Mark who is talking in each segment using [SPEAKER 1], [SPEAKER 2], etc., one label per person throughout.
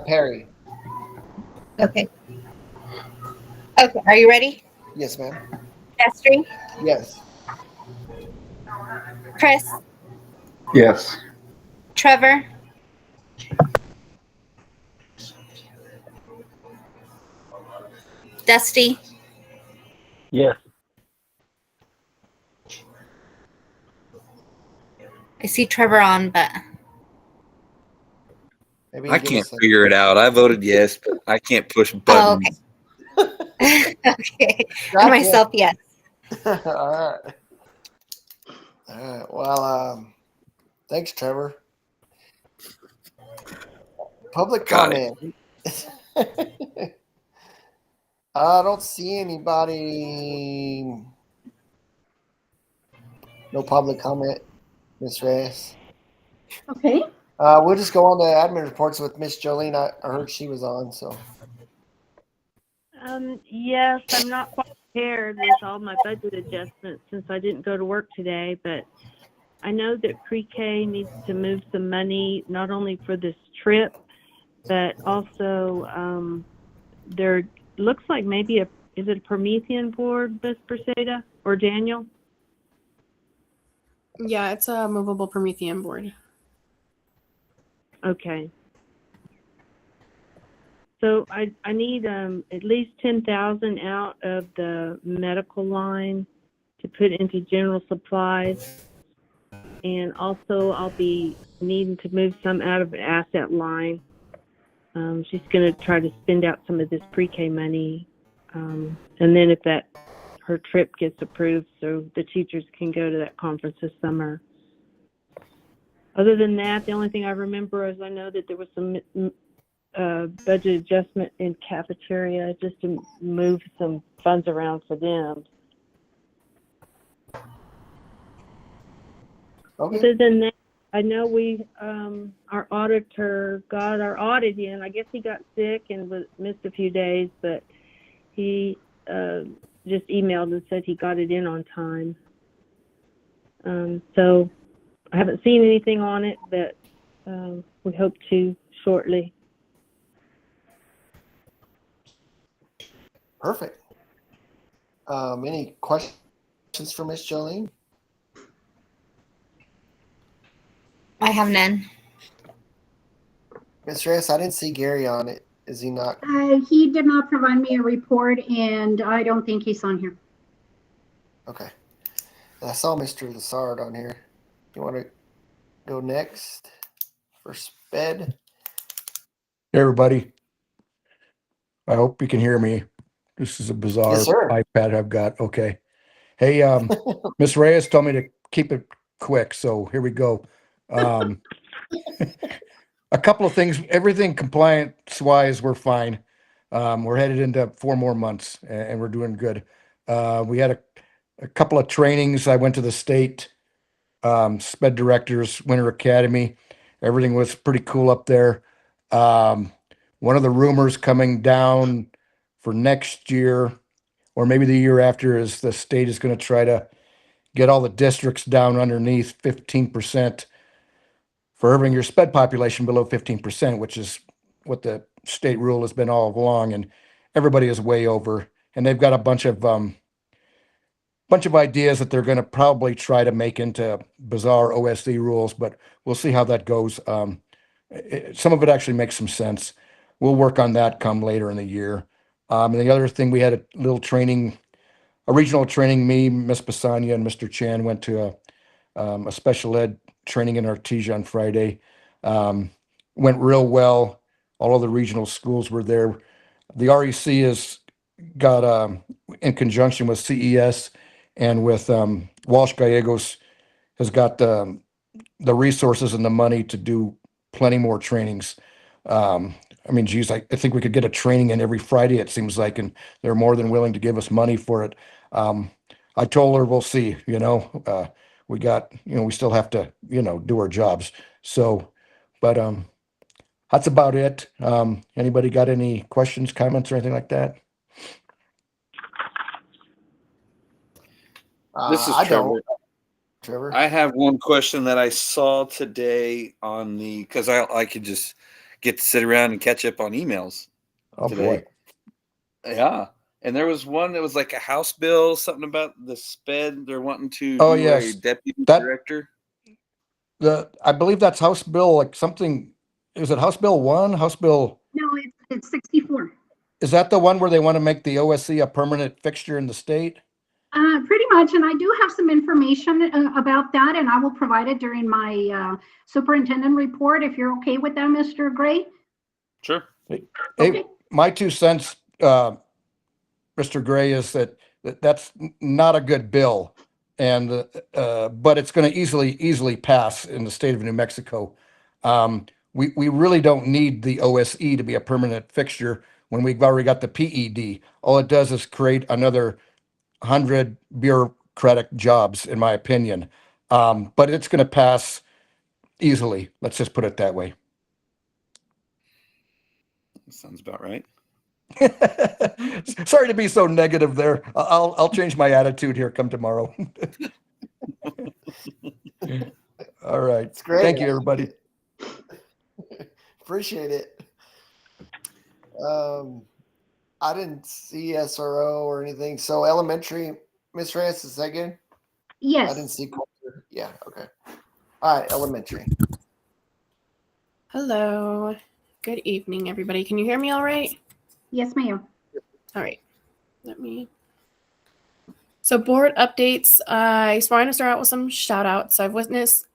[SPEAKER 1] Perry.
[SPEAKER 2] Okay. Okay. Are you ready?
[SPEAKER 1] Yes, ma'am.
[SPEAKER 2] Destry,
[SPEAKER 1] Yes.
[SPEAKER 2] Chris,
[SPEAKER 3] Yes.
[SPEAKER 2] Trevor, Dusty.
[SPEAKER 4] Yes.
[SPEAKER 2] I see Trevor on, but
[SPEAKER 1] Maybe you
[SPEAKER 5] I
[SPEAKER 1] can give
[SPEAKER 5] can't
[SPEAKER 1] us a.
[SPEAKER 5] figure it out. I voted yes, but I can't push
[SPEAKER 2] oh, okay.
[SPEAKER 5] buttons.
[SPEAKER 2] Okay. And
[SPEAKER 1] Gotcha.
[SPEAKER 2] myself, yes.
[SPEAKER 1] All right. All right. Well, thanks, Trevor. Public
[SPEAKER 5] Got it.
[SPEAKER 1] comment. I don't see anybody. No public comment, Miss Reyes.
[SPEAKER 6] Okay.
[SPEAKER 1] We'll just go on to admin reports with Miss Jolene. I heard she was on, so.
[SPEAKER 7] Yes, I'm not quite prepared with all my budget adjustments since I didn't go to work today, but I know that pre-K needs to move some money, not only for this trip, but also there looks like maybe is it a Promethean board, Miss Perseda or Daniel?
[SPEAKER 6] Yeah, it's a movable Promethean board.
[SPEAKER 7] Okay. So I need at least 10,000 out of the medical line to put into general supplies, and also I'll be needing to move some out of the asset line. She's going to try to spend out some of this pre-K money, and then if her trip gets approved, so the teachers can go to that conference this summer. Other than that, the only thing I remember is I know that there was some budget adjustment in cafeteria just to move some funds around for them.
[SPEAKER 1] Okay.
[SPEAKER 7] Other than that, I know our auditor got our audit in. I guess he got sick and missed a few days, but he just emailed and said he got it in on time. So I haven't seen anything on it, but we hope to shortly.
[SPEAKER 1] Perfect. Any questions for Miss Jolene?
[SPEAKER 2] I have none.
[SPEAKER 1] Miss Reyes, I didn't see Gary on it. Is he not?
[SPEAKER 6] He did not provide me a report, and I don't think he's on here.
[SPEAKER 1] Okay. I saw Mr. Lassard on here. You want to go next for sped?
[SPEAKER 8] Hey, everybody. I hope you can hear me. This is a bizarre
[SPEAKER 1] Yes, sir.
[SPEAKER 8] iPad I've got. Okay. Hey, Miss Reyes told me to keep it quick, so here we go. A couple of things. Everything compliance-wise, we're fine. We're headed into 4 more months, and we're doing good. We had a couple of trainings. I went to the state SPED Directors Winter Academy. Everything was pretty cool up there. One of the rumors coming down for next year, or maybe the year after, is the state is going to try to get all the districts down underneath 15% for having your SPED population below 15%, which is what the state rule has been all along, and everybody is way over. And they've got a bunch of ideas that they're going to probably try to make into bizarre OSC rules, but we'll see how that goes. Some of it actually makes some sense. We'll work on that come later in the year. And the other thing, we had a little training, a regional training. Me, Miss Basanya, and Mr. Chan went to a special ed training in Artesia on Friday. Went real well. All of the regional schools were there. The REC has got, in conjunction with CES and with Walsh Gallegos, has got the resources and the money to do plenty more trainings. I mean, geez, I think we could get a training in every Friday, it seems like, and they're more than willing to give us money for it. I told her, we'll see, we got, we still have to, do our jobs. So, but that's about it. Anybody got any questions, comments, or anything like that?
[SPEAKER 5] This is
[SPEAKER 1] I
[SPEAKER 5] Trevor.
[SPEAKER 1] don't. Trevor?
[SPEAKER 5] I have one question that I saw today on because I could just get to sit around and catch up on emails.
[SPEAKER 8] Oh
[SPEAKER 5] Today.
[SPEAKER 8] boy.
[SPEAKER 5] Yeah. And there was one that was like a House bill, something about the SPED. They're wanting to
[SPEAKER 8] Oh,
[SPEAKER 5] do
[SPEAKER 8] yes.
[SPEAKER 5] a deputy
[SPEAKER 8] That-
[SPEAKER 5] director.
[SPEAKER 8] I believe that's House Bill, like something, is it House Bill 1? House Bill,
[SPEAKER 6] No, it's 64.
[SPEAKER 8] is that the one where they want to make the OSC a permanent fixture in the state?
[SPEAKER 6] Pretty much, and I do have some information about that, and I will provide it during my superintendent report, if you're okay with that, Mr. Gray.
[SPEAKER 5] Sure.
[SPEAKER 8] Hey,
[SPEAKER 6] Okay.
[SPEAKER 8] my 2 cents, Mr. Gray, is that's not a good bill. And, but it's going to easily pass in the state of New Mexico. We really don't need the OSE to be a permanent fixture when we've already got the PED. All it does is create another 100 bureaucratic jobs, in my opinion. But it's going to pass easily. Let's just put it that way.
[SPEAKER 5] Sounds about right.
[SPEAKER 8] Sorry to be so negative there. I'll change my attitude here come tomorrow. All right.
[SPEAKER 1] It's great.
[SPEAKER 8] Thank you, everybody.
[SPEAKER 1] Appreciate it. I didn't see SRO or anything. So elementary, Ms. Francis, again? I didn't
[SPEAKER 6] Yes.
[SPEAKER 1] see culture. Yeah, okay. All right, elementary.
[SPEAKER 3] Hello. Good evening, everybody. Can you hear me all right?
[SPEAKER 6] Yes, ma'am.
[SPEAKER 3] All right. So board updates. I just wanted to start out with some shout outs. I've witnessed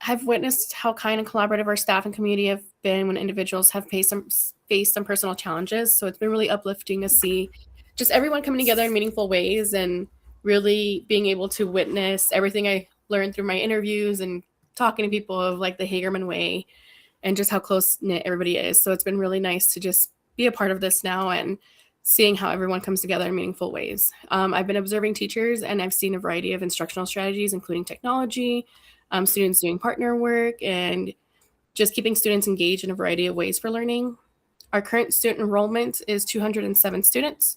[SPEAKER 3] how kind and collaborative our staff and community have been when individuals have faced some personal challenges. So it's been really uplifting to see just everyone coming together in meaningful ways and really being able to witness everything I learned through my interviews and talking to people of like the Hagerman way and just how close knit everybody is. So it's been really nice to just be a part of this now and seeing how everyone comes together in meaningful ways. I've been observing teachers and I've seen a variety of instructional strategies, including technology, students doing partner work, and just keeping students engaged in a variety of ways for learning. Our current student enrollment is 207 students.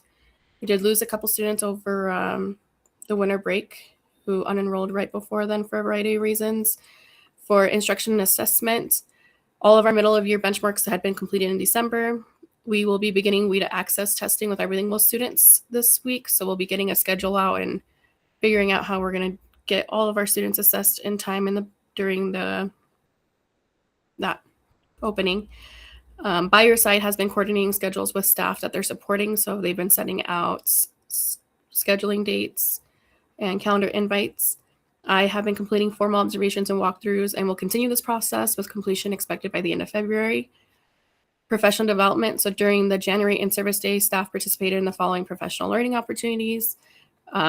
[SPEAKER 3] We did lose a couple students over the winter break who unenrolled right before then for a variety of reasons. For instruction and assessment, all of our middle of year benchmarks had been completed in December. We will be beginning WIDA access testing with our bilingual students this week. So we'll be getting a schedule out and figuring out how we're going to get all of our students assessed in time during that opening. By Your Side has been coordinating schedules with staff that they're supporting. So they've been sending out scheduling dates and calendar invites. I have been completing formal observations and walkthroughs and will continue this process with completion expected by the end of February. Professional development. So during the January in-service day, staff participated in the following professional learning opportunities.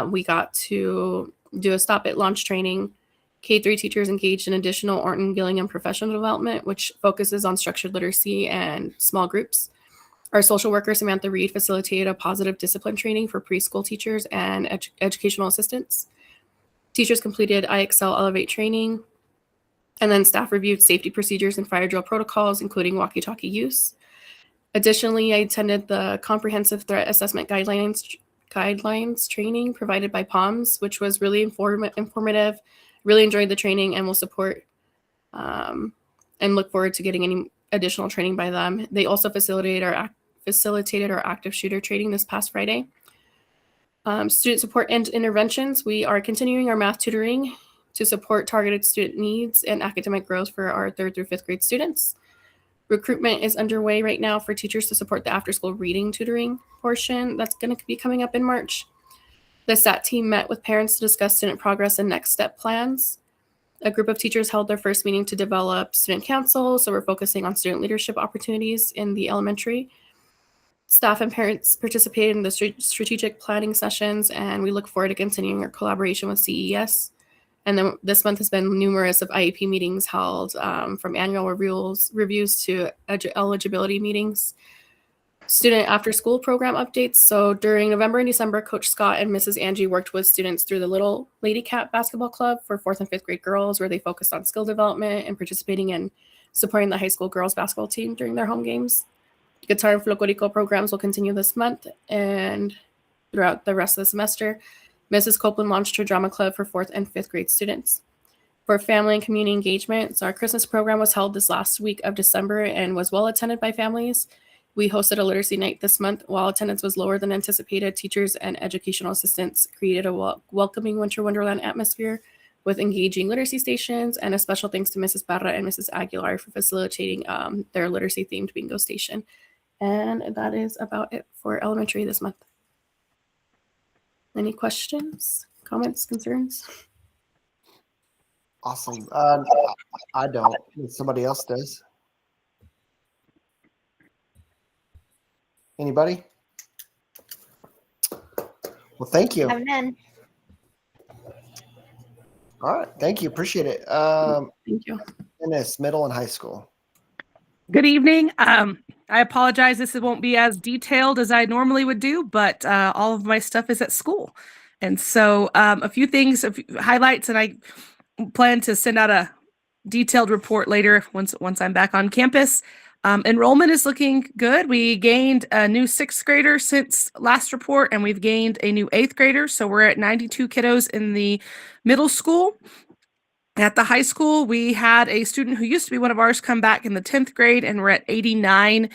[SPEAKER 3] We got to do a stop at launch training. K-3 teachers engaged in additional Orton Gillingham professional development, which focuses on structured literacy and small groups. Our social worker, Samantha Reed, facilitated a positive discipline training for preschool teachers and educational assistants. Teachers completed IXL Elevate training. And then staff reviewed safety procedures and fire drill protocols, including walkie-talkie use. Additionally, I attended the comprehensive threat assessment guidelines training provided by POMS, which was really informative. Really enjoyed the training and will support and look forward to getting any additional training by them. They also facilitated our active shooter training this past Friday. Student support and interventions. We are continuing our math tutoring to support targeted student needs and academic growth for our 3rd through 5th grade students. Recruitment is underway right now for teachers to support the after-school reading tutoring portion. That's going to be coming up in March. The SAT team met with parents to discuss student progress and next step plans. A group of teachers held their first meeting to develop student council, so we're focusing on student leadership opportunities in the elementary. Staff and parents participated in the strategic planning sessions, and we look forward to continuing our collaboration with CES. And then this month has been numerous of IEP meetings held, from annual reviews to eligibility meetings. Student after school program updates. So during November and December, Coach Scott and Mrs. Angie worked with students through the Little Lady Cat Basketball Club for 4th and 5th grade girls, where they focused on skill development and participating in supporting the high school girls basketball team during their home games. Guitar and Folklorico programs will continue this month and throughout the rest of the semester. Mrs. Copeland launched her drama club for 4th and 5th grade students. For family and community engagement, so our Christmas program was held this last week of December and was well attended by families. We hosted a literacy night this month. While attendance was lower than anticipated, teachers and educational assistants created a welcoming Winter Wonderland atmosphere with engaging literacy stations, and a special thanks to Mrs. Barra and Mrs. Aguilar for facilitating their literacy-themed bingo station. And that is about it for elementary this month. Any questions, comments, concerns?
[SPEAKER 1] Awesome. I don't. Somebody else does. Anybody? Well, thank you.
[SPEAKER 2] I have none.
[SPEAKER 1] All right. Thank you. Appreciate it.
[SPEAKER 3] Thank you.
[SPEAKER 1] Dennis, middle and high school.
[SPEAKER 9] Good evening. I apologize. This won't be as detailed as I normally would do, but all of my stuff is at school. And so a few things, highlights, and I plan to send out a detailed report later once I'm back on campus. Enrollment is looking good. We gained a new 6th grader since last report, and we've gained a new 8th grader. So we're at 92 kiddos in the middle school. At the high school, we had a student who used to be one of ours come back in the 10th grade, and we're at 89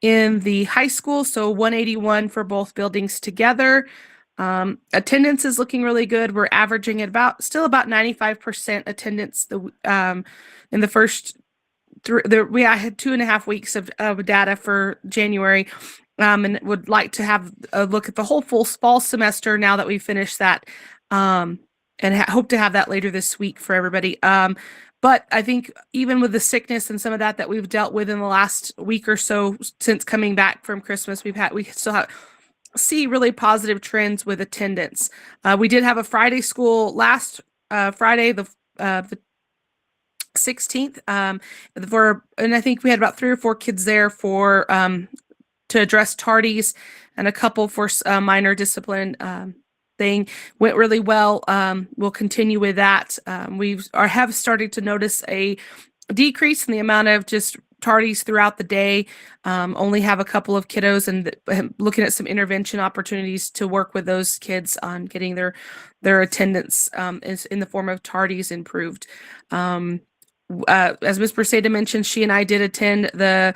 [SPEAKER 9] in the high school. So 181 for both buildings together. Attendance is looking really good. We're averaging at still about 95% attendance in the first we had 2.5 weeks of data for January, and would like to have a look at the whole full fall semester now that we've finished that, and hope to have that later this week for everybody. But I think even with the sickness and some of that we've dealt with in the last week or so since coming back from Christmas, we still see really positive trends with attendance. We did have a Friday school last Friday, the 16th, and I think we had about 3 or 4 kids there for to address tardies, and a couple for minor discipline thing. Went really well. We'll continue with that. We have started to notice a decrease in the amount of just tardies throughout the day. Only have a couple of kiddos, and looking at some intervention opportunities to work with those kids on getting their attendance in the form of tardies improved. As Ms. Perseda mentioned, she and I did attend the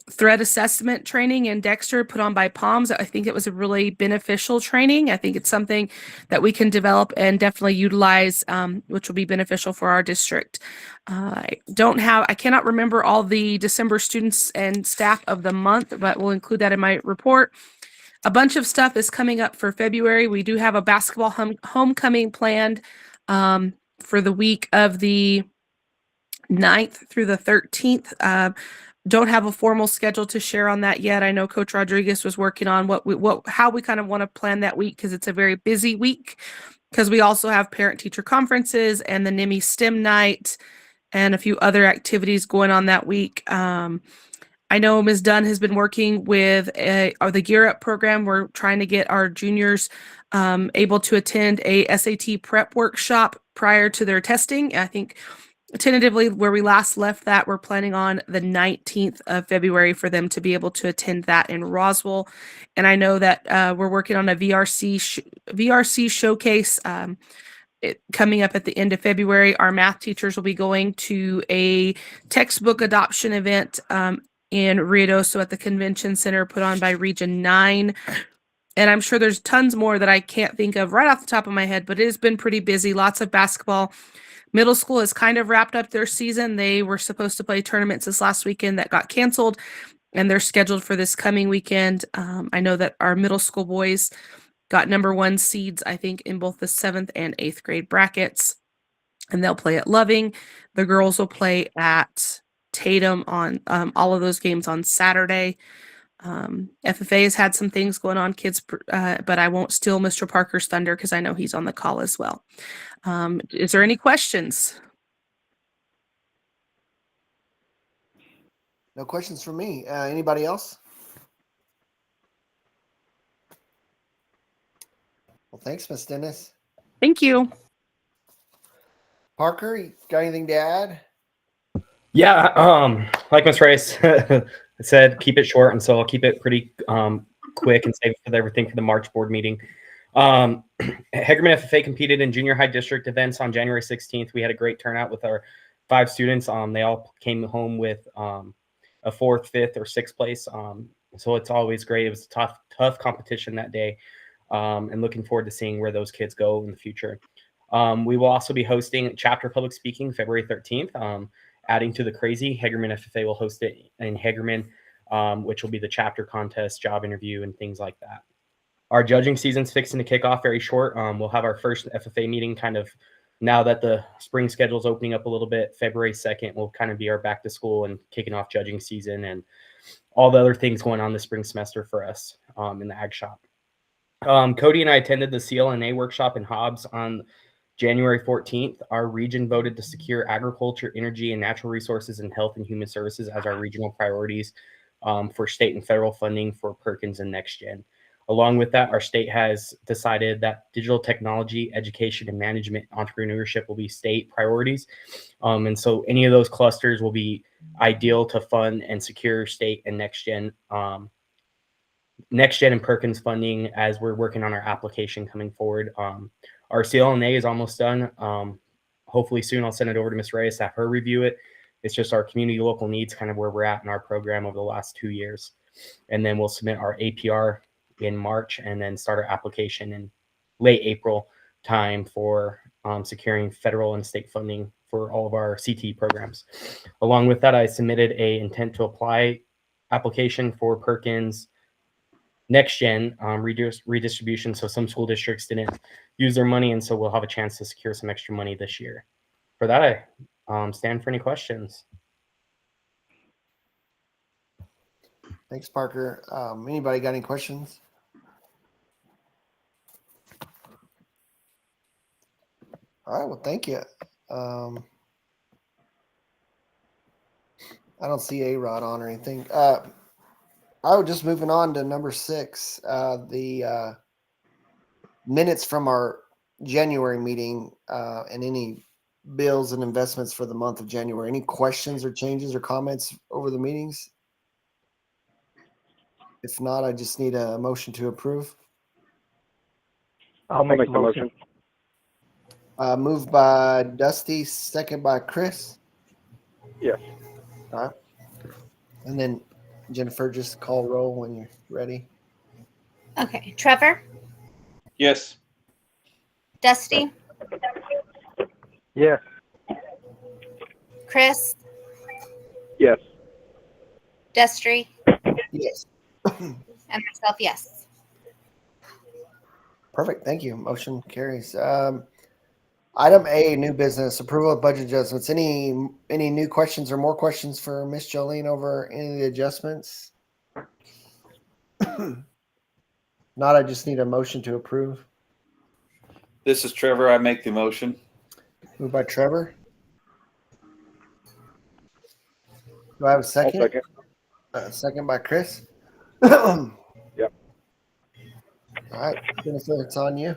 [SPEAKER 9] threat assessment training in Dexter put on by POMS. I think it was a really beneficial training. I think it's something that we can develop and definitely utilize, which will be beneficial for our district. I cannot remember all the December students and staff of the month, but we'll include that in my report. A bunch of stuff is coming up for February. We do have a basketball homecoming planned for the week of the 9th through the 13th. Don't have a formal schedule to share on that yet. I know Coach Rodriguez was working on how we kind of want to plan that week, because it's a very busy week, because we also have parent teacher conferences and the NIMI STEM night and a few other activities going on that week. I know Ms. Dunn has been working with the Gear Up program. We're trying to get our juniors able to attend a SAT prep workshop prior to their testing. I think tentatively where we last left that, we're planning on the 19th of February for them to be able to attend that in Roswell. And I know that we're working on a VRC showcase coming up at the end of February. Our math teachers will be going to a textbook adoption event in Ruidoso at the Convention Center put on by Region 9. And I'm sure there's tons more that I can't think of right off the top of my head, but it has been pretty busy. Lots of basketball. Middle school has kind of wrapped up their season. They were supposed to play tournaments this last weekend that got canceled, and they're scheduled for this coming weekend. I know that our middle school boys got #1 seeds, I think, in both the 7th and 8th grade brackets, and they'll play at Loving. The girls will play at Tatum on all of those games on Saturday. FFA has had some things going on, kids, but I won't steal Mr. Parker's thunder because I know he's on the call as well. Is there any questions?
[SPEAKER 1] No questions from me. Anybody else? Well, thanks, Miss Dennis.
[SPEAKER 9] Thank you.
[SPEAKER 1] Parker, you got anything to add?
[SPEAKER 10] Yeah, like Ms. Rice said, keep it short, and so I'll keep it pretty quick and save everything for the March board meeting. Hagerman FFA competed in junior high district events on January 16th. We had a great turnout with our 5 students. They all came home with a 4th, 5th, or 6th place. So it's always great. It was a tough competition that day, and looking forward to seeing where those kids go in the future. We will also be hosting chapter public speaking February 13th. Adding to the crazy, Hagerman FFA will host it in Hagerman, which will be the chapter contest, job interview, and things like that. Our judging season's fixing to kick off very short. We'll have our first FFA meeting kind of now that the spring schedule is opening up a little bit. February 2nd will kind of be our back to school and kicking off judging season and all the other things going on this spring semester for us in the ag shop. Cody and I attended the CLNA workshop in Hobbs on January 14th. Our region voted to secure agriculture, energy, and natural resources, and health and human services as our regional priorities for state and federal funding for Perkins and NextGen. Along with that, our state has decided that digital technology, education, and management entrepreneurship will be state priorities. And so any of those clusters will be ideal to fund and secure state and NextGen and Perkins funding as we're working on our application coming forward. Our CLNA is almost done. Hopefully soon I'll send it over to Ms. Reyes to have her review it. It's just our community local needs, kind of where we're at in our program over the last 2 years. And then we'll submit our APR in March and then start our application in late April time for securing federal and state funding for all of our CTE programs. Along with that, I submitted a intent to apply application for Perkins NextGen redistribution. So some school districts didn't use their money, and so we'll have a chance to secure some extra money this year. For that, I stand for any questions.
[SPEAKER 1] Thanks, Parker. Anybody got any questions? All right, well, thank you. I don't see A-Rod on or anything. I was just moving on to number 6, the minutes from our January meeting and any bills and investments for the month of January. Any questions or changes or comments over the meetings? If not, I just need a motion to approve.
[SPEAKER 4] I'll make the motion.
[SPEAKER 1] Moved by Dusty, second by Chris.
[SPEAKER 4] Yes.
[SPEAKER 1] All right. And then Jennifer, just call roll when you're ready.
[SPEAKER 2] Okay. Trevor,
[SPEAKER 5] Yes.
[SPEAKER 2] Dusty,
[SPEAKER 4] Yes.
[SPEAKER 2] Chris,
[SPEAKER 4] Yes.
[SPEAKER 2] Destry,
[SPEAKER 1] Yes.
[SPEAKER 2] and myself, yes.
[SPEAKER 1] Perfect. Thank you. Motion carries. Item A, new business, approval of budget adjustments. Any new questions or more questions for Miss Jolene over any of the adjustments? Not, I just need a motion to approve.
[SPEAKER 5] This is Trevor. I make the motion.
[SPEAKER 1] Moved by Trevor. Do I have a second?
[SPEAKER 4] I'll second.
[SPEAKER 1] Second by Chris.
[SPEAKER 4] Yep.
[SPEAKER 1] All right, Jennifer, it's on you.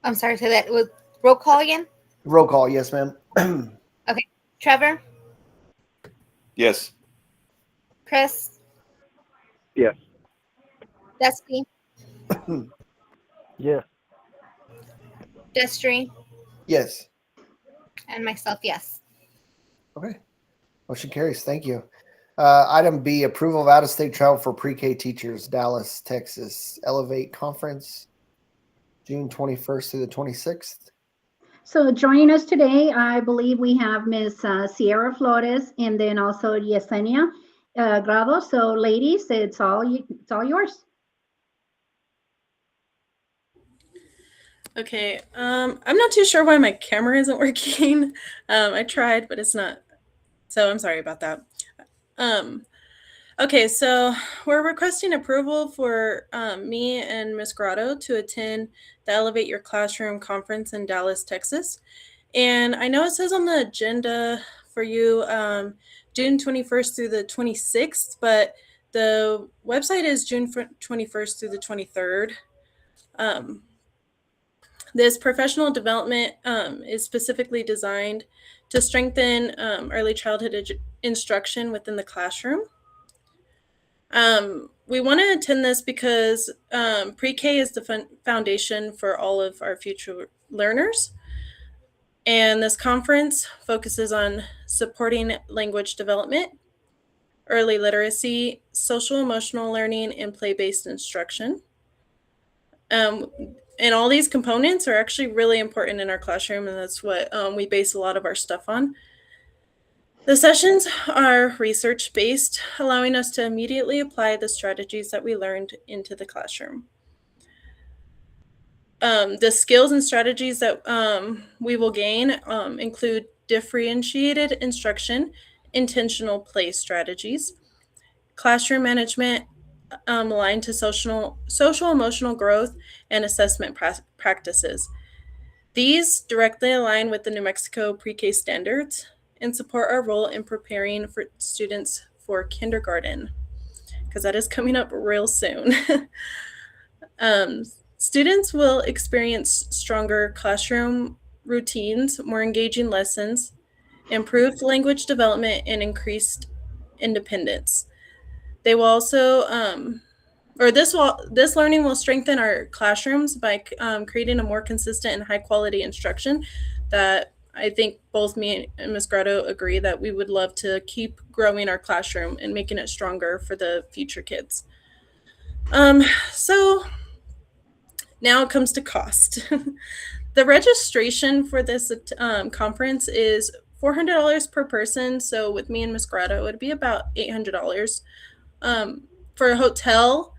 [SPEAKER 2] I'm sorry, say that with roll call again.
[SPEAKER 1] Roll call, yes, ma'am.
[SPEAKER 2] Trevor,
[SPEAKER 5] Yes.
[SPEAKER 2] Chris,
[SPEAKER 4] Yes.
[SPEAKER 2] Dusty,
[SPEAKER 4] Yes.
[SPEAKER 2] Destry,
[SPEAKER 1] Yes.
[SPEAKER 2] and myself, yes.
[SPEAKER 1] Okay. Motion carries. Thank you. Item B, approval of out-of-state travel for pre-K teachers, Dallas, Texas. Elevate Conference, June 21st through the 26th.
[SPEAKER 6] So joining us today, I believe we have Ms. Sierra Flores and then also Yesenia Grado. So ladies, it's all yours.
[SPEAKER 11] Okay, I'm not too sure why my camera isn't working. I tried, but it's not. So I'm sorry about that. Okay, so we're requesting approval for me and Ms. Grotto to attend the Elevate Your Classroom conference in Dallas, Texas. And I know it says on the agenda for you June 21st through the 26th, but the website is June 21st through the 23rd. This professional development is specifically designed to strengthen early childhood instruction within the classroom. We want to attend this because pre-K is the foundation for all of our future learners. And this conference focuses on supporting language development, early literacy, social emotional learning, and play-based instruction. And all these components are actually really important in our classroom, and that's what we base a lot of our stuff on. The sessions are research-based, allowing us to immediately apply the strategies that we learned into the classroom. The skills and strategies that we will gain include differentiated instruction, intentional play strategies, classroom management aligned to social emotional growth, and assessment practices. These directly align with the New Mexico pre-K standards and support our role in preparing for students for kindergarten, because that is coming up real soon. Students will experience stronger classroom routines, more engaging lessons, improved language development, and increased independence. They will also, this learning will strengthen our classrooms by creating a more consistent and high quality instruction that I think both me and Ms. Grotto agree that we would love to keep growing our classroom and making it stronger for the future kids. So now it comes to cost. The registration for this conference is $400 per person. So with me and Ms. Grotto, it would be about $800. For a hotel,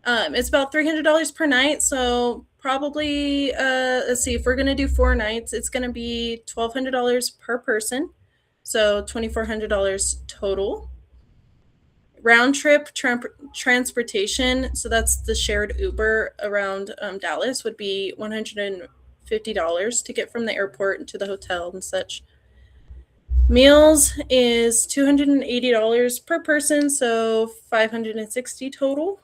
[SPEAKER 11] it's about $300 per night. So probably, let's see, if we're going to do 4 nights, it's going to be $1,200 per person. So $2,400 total. Round trip transportation, so that's the shared Uber around Dallas, would be $150 to get from the airport to the hotel and such. Meals is $280 per person, so $560 total.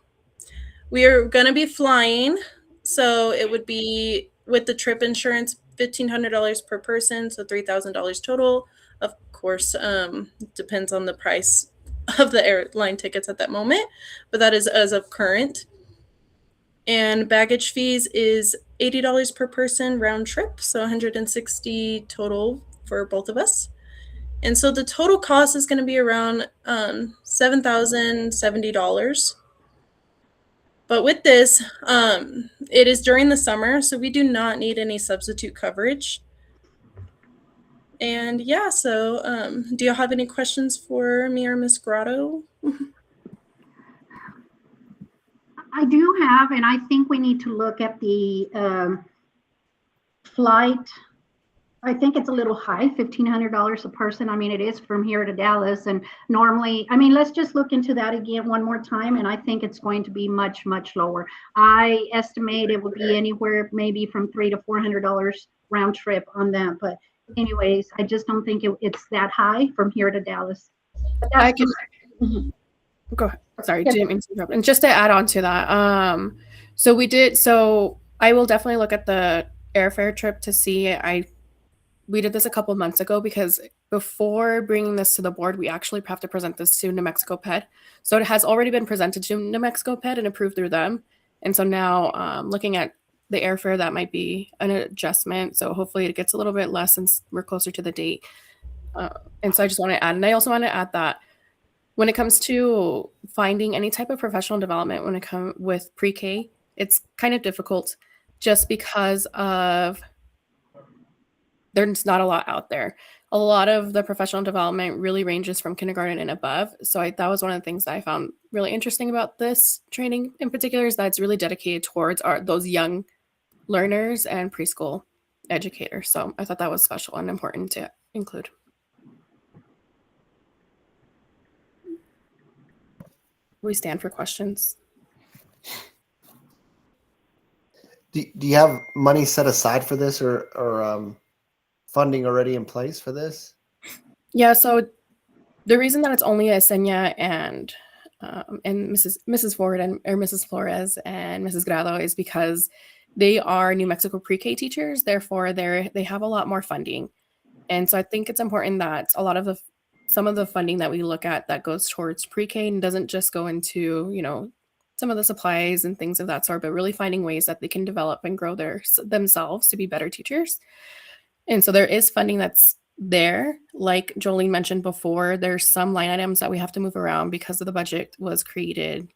[SPEAKER 11] We are going to be flying, so it would be, with the trip insurance, $1,500 per person, so $3,000 total. Of course, depends on the price of the airline tickets at that moment, but that is as of current. And baggage fees is $80 per person round trip, so $160 total for both of us. And so the total cost is going to be around $7,070. But with this, it is during the summer, so we do not need any substitute coverage. And yeah, so do you have any questions for me or Ms. Grotto?
[SPEAKER 6] I do have, and I think we need to look at the flight. I think it's a little high, $1,500 a person. I mean, it is from here to Dallas, and normally, I mean, let's just look into that again one more time, and I think it's going to be much, much lower. I estimate it would be anywhere maybe from $300 to $400 round trip on that, but anyways, I just don't think it's that high from here to Dallas. But
[SPEAKER 3] I can go ahead. Sorry,
[SPEAKER 6] Yes.
[SPEAKER 3] didn't mean to interrupt. And just to add on to that, so I will definitely look at the airfare trip to see. We did this a couple months ago because before bringing this to the board, we actually have to present this to New Mexico PED. So it has already been presented to New Mexico PED and approved through them. And so now looking at the airfare, that might be an adjustment. So hopefully it gets a little bit less since we're closer to the date. And so I just want to add, and I also want to add that when it comes to finding any type of professional development when it comes with pre-K, it's kind of difficult just because of there's not a lot out there. A lot of the professional development really ranges from kindergarten and above. So that was one of the things that I found really interesting about this training in particular, is that it's really dedicated towards those young learners and preschool educators. So I thought that was special and important to include. We stand for questions.
[SPEAKER 1] Do you have money set aside for this, or funding already in place for this?
[SPEAKER 3] Yeah, so the reason that it's only Yesenia and Mrs. Ford or Mrs. Flores and Mrs. Grado is because they are New Mexico pre-K teachers. Therefore, they have a lot more funding. And so I think it's important that a lot of the some of the funding that we look at that goes towards pre-K and doesn't just go into, some of the supplies and things of that sort, but really finding ways that they can develop and grow themselves to be better teachers. And so there is funding that's there. Like Jolene mentioned before, there's some line items that we have to move around because of the budget was created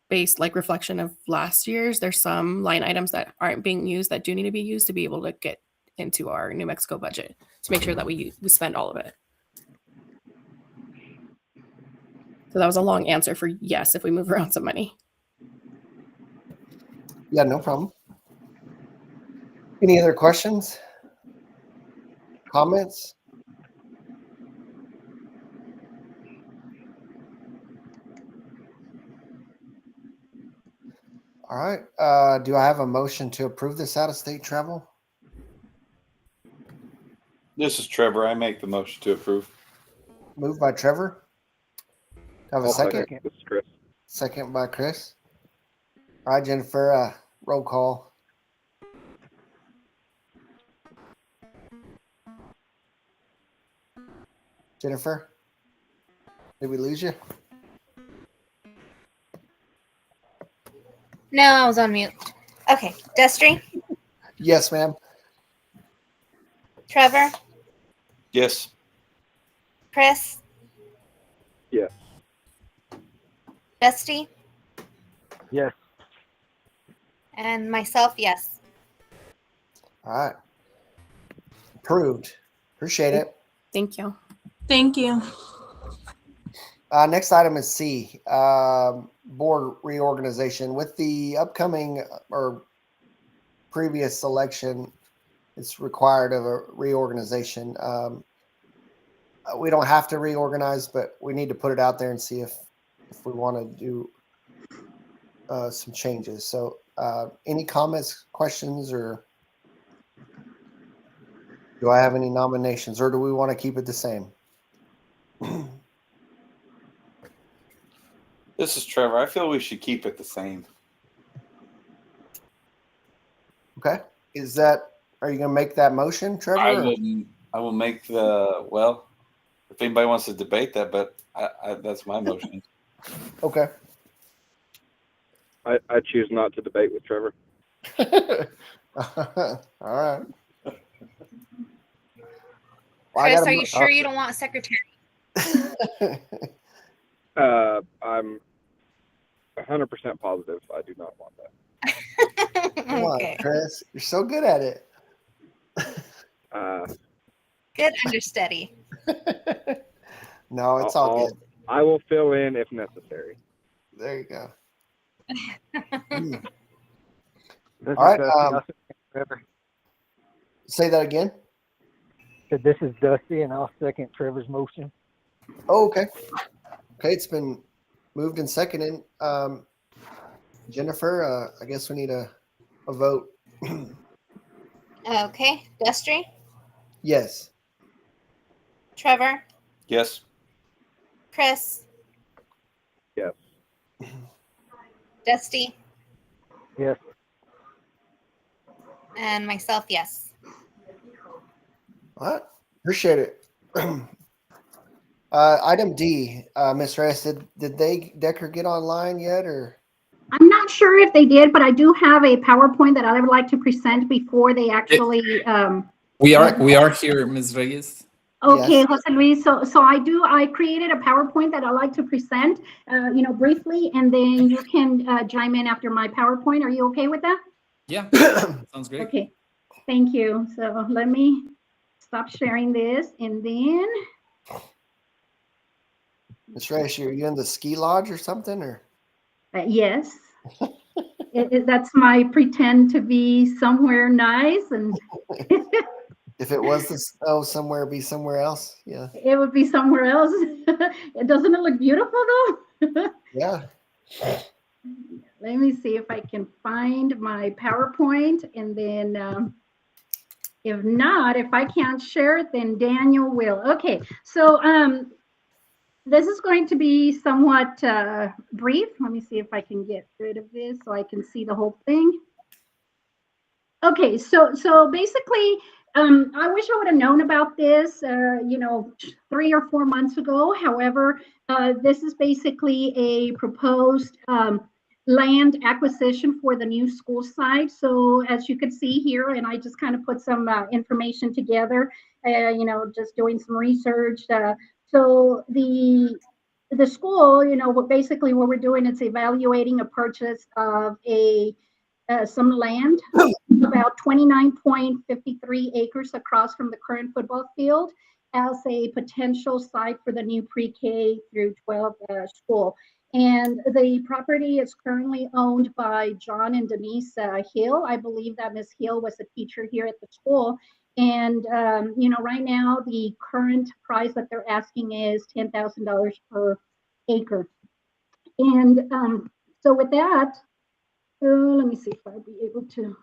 [SPEAKER 3] based like reflection of last year's. There's some line items that aren't being used that do need to be used to be able to get into our New Mexico budget to make sure that we spend all of it. So that was a long answer for yes, if we move around some money.
[SPEAKER 1] Yeah, no problem. Any other questions? Comments? All right. Do I have a motion to approve this out-of-state travel?
[SPEAKER 5] This is Trevor. I make the motion to approve.
[SPEAKER 1] Moved by Trevor. Have a
[SPEAKER 4] I'll
[SPEAKER 1] second?
[SPEAKER 4] This is Chris.
[SPEAKER 1] Second by Chris. All right, Jennifer, roll call. Jennifer, did we lose you?
[SPEAKER 2] No, I was on mute. Okay. Destry,
[SPEAKER 1] Yes, ma'am.
[SPEAKER 2] Trevor,
[SPEAKER 5] Yes.
[SPEAKER 2] Chris,
[SPEAKER 4] Yes.
[SPEAKER 2] Dusty,
[SPEAKER 4] Yes.
[SPEAKER 2] and myself, yes.
[SPEAKER 1] All right. Approved. Appreciate it.
[SPEAKER 3] Thank you.
[SPEAKER 11] Thank you.
[SPEAKER 1] Next item is C, board reorganization. With the upcoming or previous election, it's required of a reorganization. We don't have to reorganize, but we need to put it out there and see if we want to do some changes. So any comments, questions, or do I have any nominations, or do we want to keep it the same?
[SPEAKER 5] This is Trevor. I feel we should keep it the same.
[SPEAKER 1] Okay. Are you going to make that motion, Trevor?
[SPEAKER 5] I will make if anybody wants to debate that, but that's my motion.
[SPEAKER 1] Okay.
[SPEAKER 4] I choose not to debate with Trevor.
[SPEAKER 1] All right.
[SPEAKER 2] Chris, are you sure you don't want a secretary?
[SPEAKER 4] I'm 100% positive I do not want that.
[SPEAKER 1] Come on, Chris. You're so good at it.
[SPEAKER 2] Good understudy.
[SPEAKER 1] No, it's all good.
[SPEAKER 4] I will fill in if necessary.
[SPEAKER 1] There you go.
[SPEAKER 12] This
[SPEAKER 1] All right.
[SPEAKER 12] is Dusty. I'll second Trevor.
[SPEAKER 1] Say that again.
[SPEAKER 12] So this is Dusty, and I'll second Trevor's motion.
[SPEAKER 1] Oh, okay. Okay, it's been moved and seconded. Jennifer, I guess we need a vote.
[SPEAKER 2] Okay. Destry,
[SPEAKER 1] Yes.
[SPEAKER 2] Trevor,
[SPEAKER 5] Yes.
[SPEAKER 2] Chris,
[SPEAKER 4] Yes.
[SPEAKER 2] Dusty,
[SPEAKER 12] Yes.
[SPEAKER 2] and myself, yes.
[SPEAKER 1] All right. Appreciate it. Item D, Ms. Reyes, did Decker get online yet, or?
[SPEAKER 6] I'm not sure if they did, but I do have a PowerPoint that I would like to present before they actually.
[SPEAKER 13] We are here, Ms. Reyes.
[SPEAKER 6] Okay,
[SPEAKER 1] Yes.
[SPEAKER 6] Jose Luis. So I created a PowerPoint that I like to present, briefly, and then you can chime in after my PowerPoint. Are you okay with that?
[SPEAKER 13] Yeah, sounds great.
[SPEAKER 6] Okay, thank you. So let me stop sharing this, and then.
[SPEAKER 1] Ms. Reyes, are you in the ski lodge or something, or?
[SPEAKER 6] Yes. That's my pretend to be somewhere nice, and
[SPEAKER 1] If it was the snow somewhere, be somewhere else. Yeah.
[SPEAKER 6] it would be somewhere else. Doesn't it look beautiful though?
[SPEAKER 1] Yeah.
[SPEAKER 6] Let me see if I can find my PowerPoint, and then if not, if I can't share it, then Daniel will. Okay, so this is going to be somewhat brief. Let me see if I can get rid of this so I can see the whole thing. Okay, so basically, I wish I would have known about this, 3 or 4 months ago. However, this is basically a proposed land acquisition for the new school site. So as you can see here, and I just kind of put some information together, just doing some research. So the school, basically what we're doing is evaluating a purchase of some land, about 29.53 acres across from the current football field, as a potential site for the new pre-K through 12 school. And the property is currently owned by John and Denise Hill. I believe that Ms. Hill was a teacher here at the school. And, right now the current price that they're asking is $10,000 per acre. And so with that, let me see if I'll be able to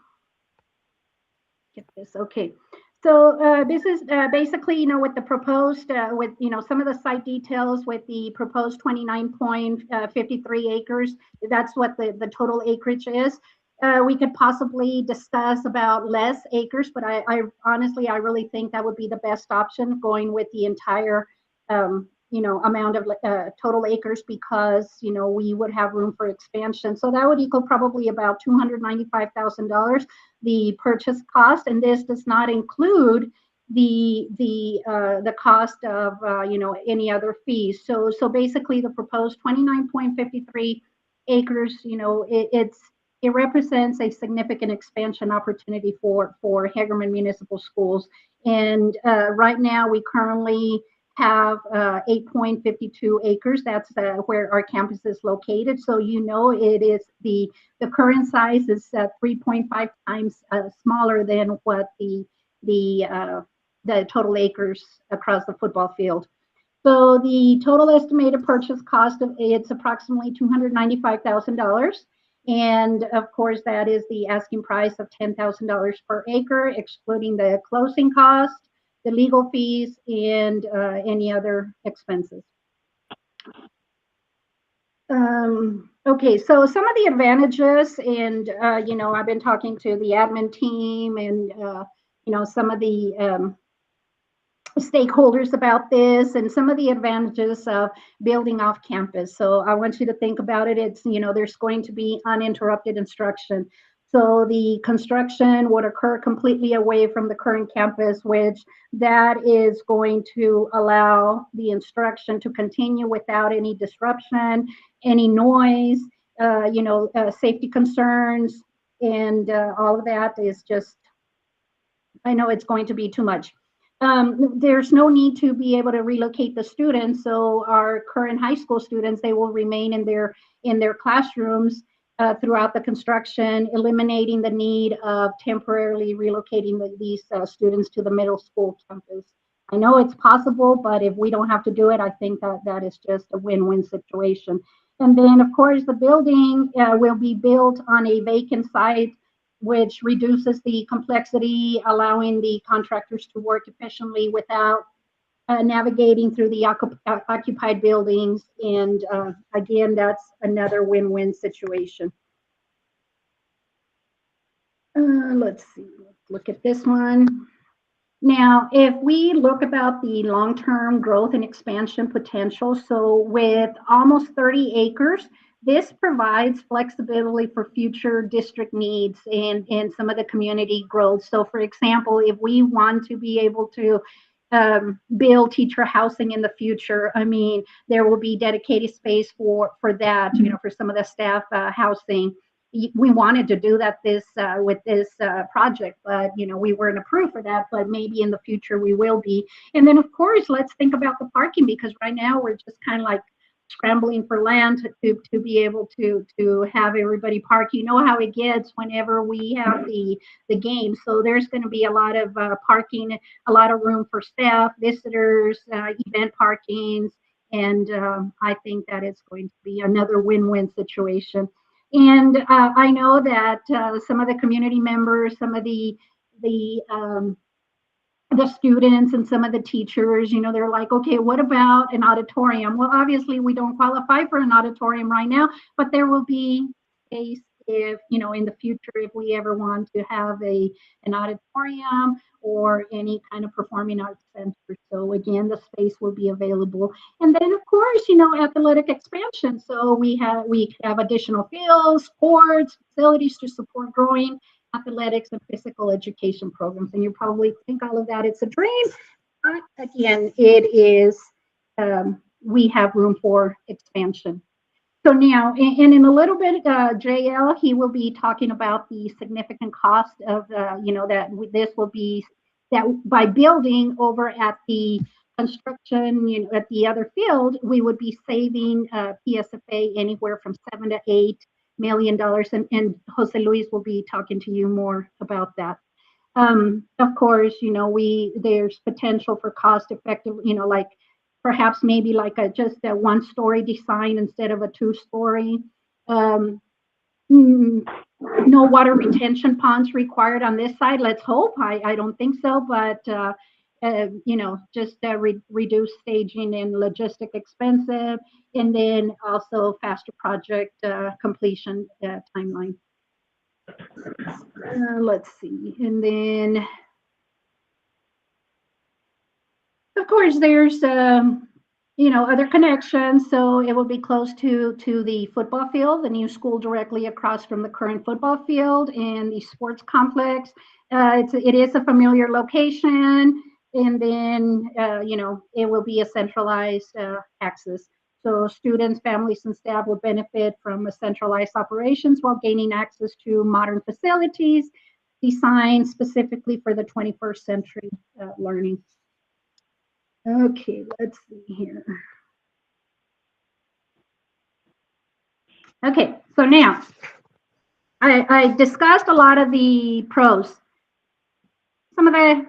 [SPEAKER 6] get this. Okay. So this is basically, with the proposed, with, some of the site details with the proposed 29.53 acres. That's what the total acreage is. We could possibly discuss about less acres, but I honestly, I really think that would be the best option, going with the entire amount of total acres, because we would have room for expansion. So that would equal probably about $295,000, the purchase cost, and this does not include the cost of any other fees. So basically, the proposed 29.53 acres, it represents a significant expansion opportunity for Hagerman Municipal Schools. And right now, we currently have 8.52 acres. That's where our campus is located. So it is the current size is 3.5 times smaller than what the total acres across the football field. So the total estimated purchase cost of it's approximately $295,000. And of course, that is the asking price of $10,000 per acre, excluding the closing cost, the legal fees, and any other expenses. Okay, so some of the advantages, and I've been talking to the admin team and some of the stakeholders about this, and some of the advantages of building off campus. So I want you to think about it. It's, there's going to be uninterrupted instruction. So the construction would occur completely away from the current campus, which that is going to allow the instruction to continue without any disruption, any noise, safety concerns, and all of that is just, I know it's going to be too much. There's no need to be able to relocate the students. So our current high school students, they will remain in their classrooms throughout the construction, eliminating the need of temporarily relocating these students to the middle school campus. I know it's possible, but if we don't have to do it, I think that is just a win-win situation. And then, of course, the building will be built on a vacant site, which reduces the complexity, allowing the contractors to work efficiently without navigating through the occupied buildings. And again, that's another win-win situation. Let's see, let's look at this one. Now, if we look about the long-term growth and expansion potential, so with almost 30 acres, this provides flexibility for future district needs and some of the community growth. So for example, if we want to be able to build teacher housing in the future, I mean, there will be dedicated space for that, for some of the staff housing. We wanted to do that with this project, but we weren't approved for that, but maybe in the future we will be. And then of course, let's think about the parking, because right now we're just kind of like scrambling for land to be able to have everybody park. You know how it gets whenever we have the game. So there's going to be a lot of parking, a lot of room for staff, visitors, event parkings, and I think that it's going to be another win-win situation. And I know that some of the community members, some of the students and some of the teachers, they're like, okay, what about an auditorium? Well, obviously we don't qualify for an auditorium right now, but there will be space if, you know, in the future, if we ever want to have an auditorium or any kind of performing arts center. So again, the space will be available. And then of course, you know, athletic expansion. So we have additional fields, courts, facilities to support growing athletics and physical education programs. And you probably think all of that it's a dream. But again, it is, we have room for expansion. So now, and in a little bit, JL, he will be talking about the significant cost of, you know, that this will be, that by building over at the construction, you know, at the other field, we would be saving PSFA anywhere from $7 to $8 million. And Jose Luis will be talking to you more about that. Of course, you know, there's potential for cost effective, you know, like perhaps maybe like just a 1-story design instead of a 2-story. No water retention ponds required on this side. Let's hope. I don't think so, but you know, just reduce staging and logistic expensive, and then also faster project completion timeline. Let's see, and then of course there's you know, other connections. So it will be close to the football field, the new school directly across from the current football field, and the sports complex. It is a familiar location, and then you know, it will be a centralized access. So students, families, and staff will benefit from a centralized operations while gaining access to modern facilities designed specifically for the 21st century learning. Okay, let's see here. Okay, so now I discussed a lot of the pros. Some of the,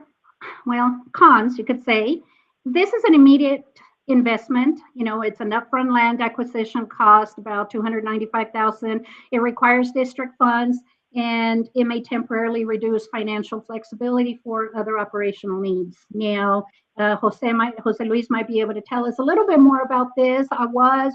[SPEAKER 6] well, cons, you could say. This is an immediate investment. You know, it's an upfront land acquisition cost, about $295,000. It requires district funds, and it may temporarily reduce financial flexibility for other operational needs. Now, Jose Luis might be able to tell us a little bit more about this.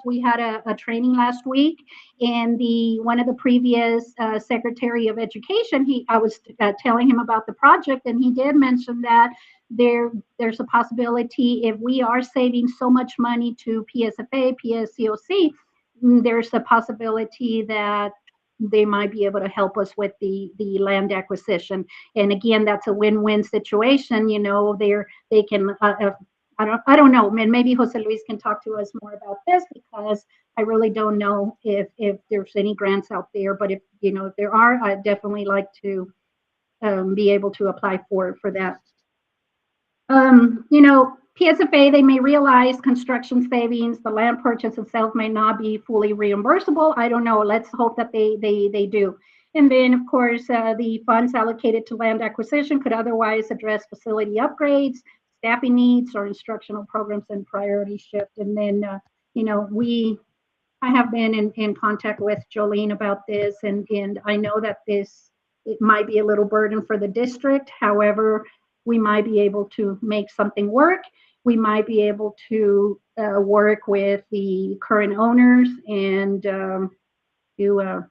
[SPEAKER 6] We had a training last week, and one of the previous Secretary of Education, I was telling him about the project, and he did mention that there's a possibility, if we are saving so much money to PSFA, PSCOC, there's a possibility that they might be able to help us with the land acquisition. And again, that's a win-win situation. You know, they can, I don't know, and maybe Jose Luis can talk to us more about this, because I really don't know if there's any grants out there, but if, you know, if there are, I'd definitely like to be able to apply for that. You know, PSFA, they may realize construction savings. The land purchase itself may not be fully reimbursable. I don't know. Let's hope that they do. And then, of course, the funds allocated to land acquisition could otherwise address facility upgrades, staffing needs, or instructional programs and priority shift. And then, you know, I have been in contact with Jolene about this, and I know that it might be a little burden for the district. However, we might be able to make something work. We might be able to work with the current owners and do a,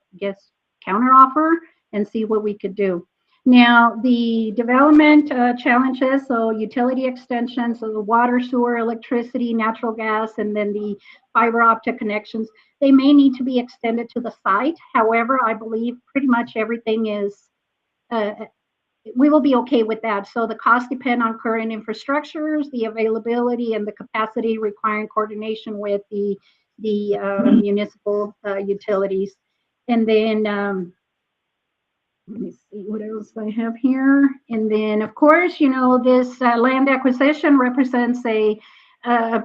[SPEAKER 6] counter offer and see what we could do. Now, the development challenges, so utility extensions, so the water, sewer, electricity, natural gas, and then the fiber optic connections, they may need to be extended to the site. However, I believe pretty much everything is we will be okay with that. So the costs depend on current infrastructures, the availability, and the capacity, requiring coordination with the municipal utilities. And then let me see what else I have here. And then, of course, you know, this land acquisition represents a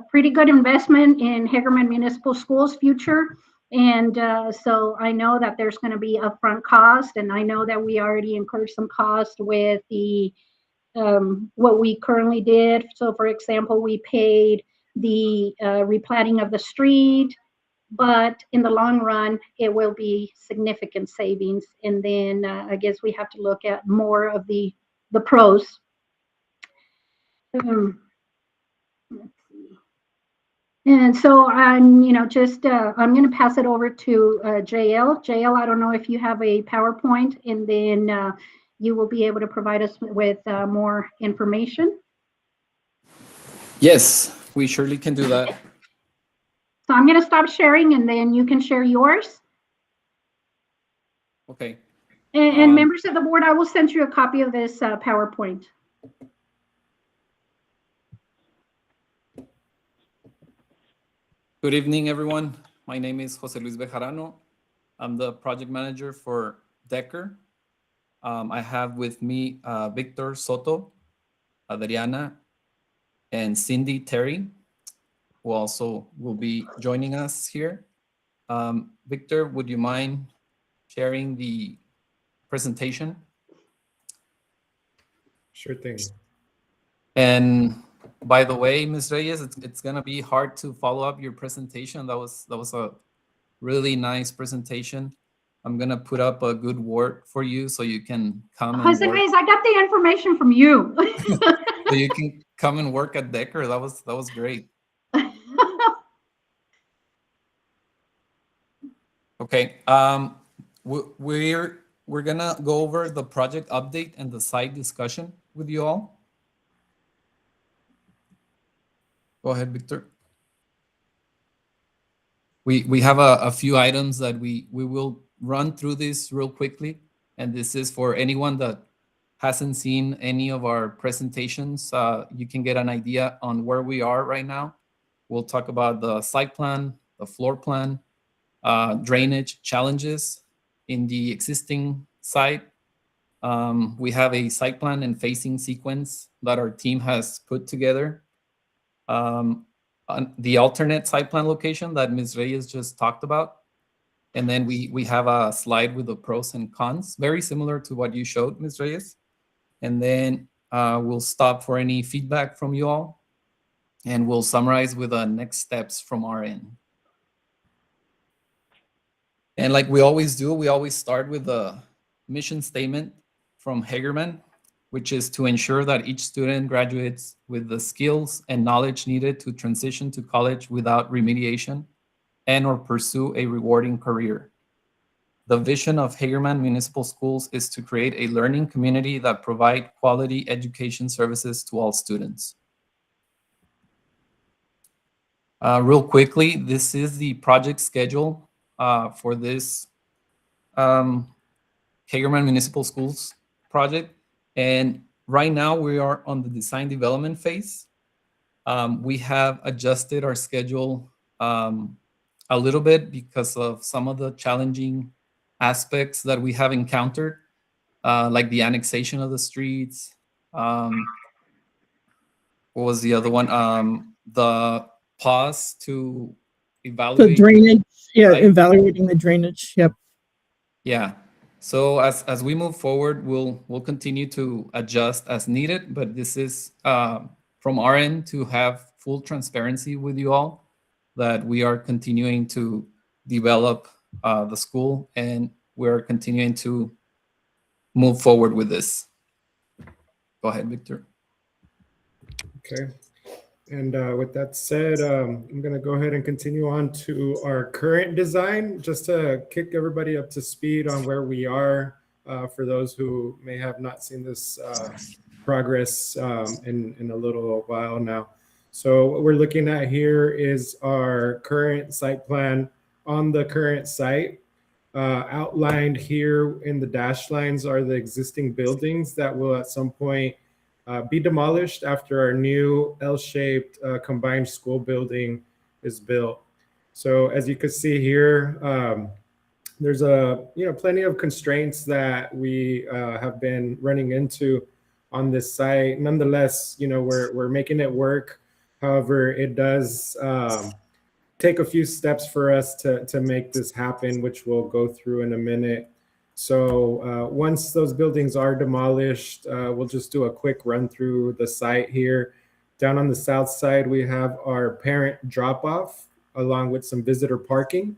[SPEAKER 6] pretty good investment in Hagerman Municipal Schools' future. And so I know that there's going to be upfront cost, and I know that we already incurred some cost with the what we currently did. So, for example, we paid the replanting of the street, but in the long run, it will be significant savings. And then I guess we have to look at more of the pros. Let's see. And so I'm, just, I'm going to pass it over to JL. JL, I don't know if you have a PowerPoint, and then you will be able to provide us with more information.
[SPEAKER 13] Yes, we surely can do that.
[SPEAKER 6] So I'm going to stop sharing, and then you can share yours.
[SPEAKER 13] Okay.
[SPEAKER 6] And members of the board, I will send you a copy of this PowerPoint.
[SPEAKER 13] Good evening, everyone. My name is Jose Luis Bejarano. I'm the project manager for Decker. I have with me Victor Soto, Adriana, and Cindy Terry, who also will be joining us here. Victor, would you mind sharing the presentation?
[SPEAKER 14] Sure thing.
[SPEAKER 13] And by the way, Ms. Reyes, it's gonna be hard to follow up your presentation. That was a really nice presentation. I'm gonna put up a good word for you so you can come and
[SPEAKER 6] Jose
[SPEAKER 13] work.
[SPEAKER 6] Luis, I got the information from you.
[SPEAKER 13] So you can come and work at Decker. That was great. Okay. We're gonna go over the project update and the site discussion with you all. Go ahead, Victor. We have a few items that we will run through this real quickly, and this is for anyone that hasn't seen any of our presentations. You can get an idea on where we are right now. We'll talk about the site plan, the floor plan, drainage challenges in the existing site. We have a site plan and facing sequence that our team has put together. On the alternate site plan location that Ms. Reyes just talked about. And then we have a slide with the pros and cons, very similar to what you showed, Ms. Reyes. And then we'll stop for any feedback from you all. And we'll summarize with the next steps from our end. And like we always do, we always start with the mission statement from Hagerman, which is to ensure that each student graduates with the skills and knowledge needed to transition to college without remediation and or pursue a rewarding career. The vision of Hagerman Municipal Schools is to create a learning community that provide quality education services to all students. Real quickly, this is the project schedule for this Hagerman Municipal Schools project. And right now we are on the design development phase. We have adjusted our schedule a little bit because of some of the challenging aspects that we have encountered, like the annexation of the streets. What was the other one? The pause to evaluate
[SPEAKER 15] the drainage. Yeah,
[SPEAKER 13] right?
[SPEAKER 15] evaluating the drainage. Yep.
[SPEAKER 13] Yeah. So as we move forward, we'll continue to adjust as needed, but this is from our end to have full transparency with you all that we are continuing to develop the school and we're continuing to move forward with this. Go ahead, Victor.
[SPEAKER 14] Okay. And with that said, I'm going to go ahead and continue on to our current design, just to kick everybody up to speed on where we are for those who may have not seen this progress in a little while now. So what we're looking at here is our current site plan on the current site. Outlined here in the dashed lines are the existing buildings that will at some point be demolished after our new L-shaped combined school building is built. So as you can see here, there's plenty of constraints that we have been running into on this site. Nonetheless, we're making it work. However, it does take a few steps for us to make this happen, which we'll go through in a minute. So once those buildings are demolished, we'll just do a quick run through the site here. Down on the south side, we have our parent drop-off along with some visitor parking.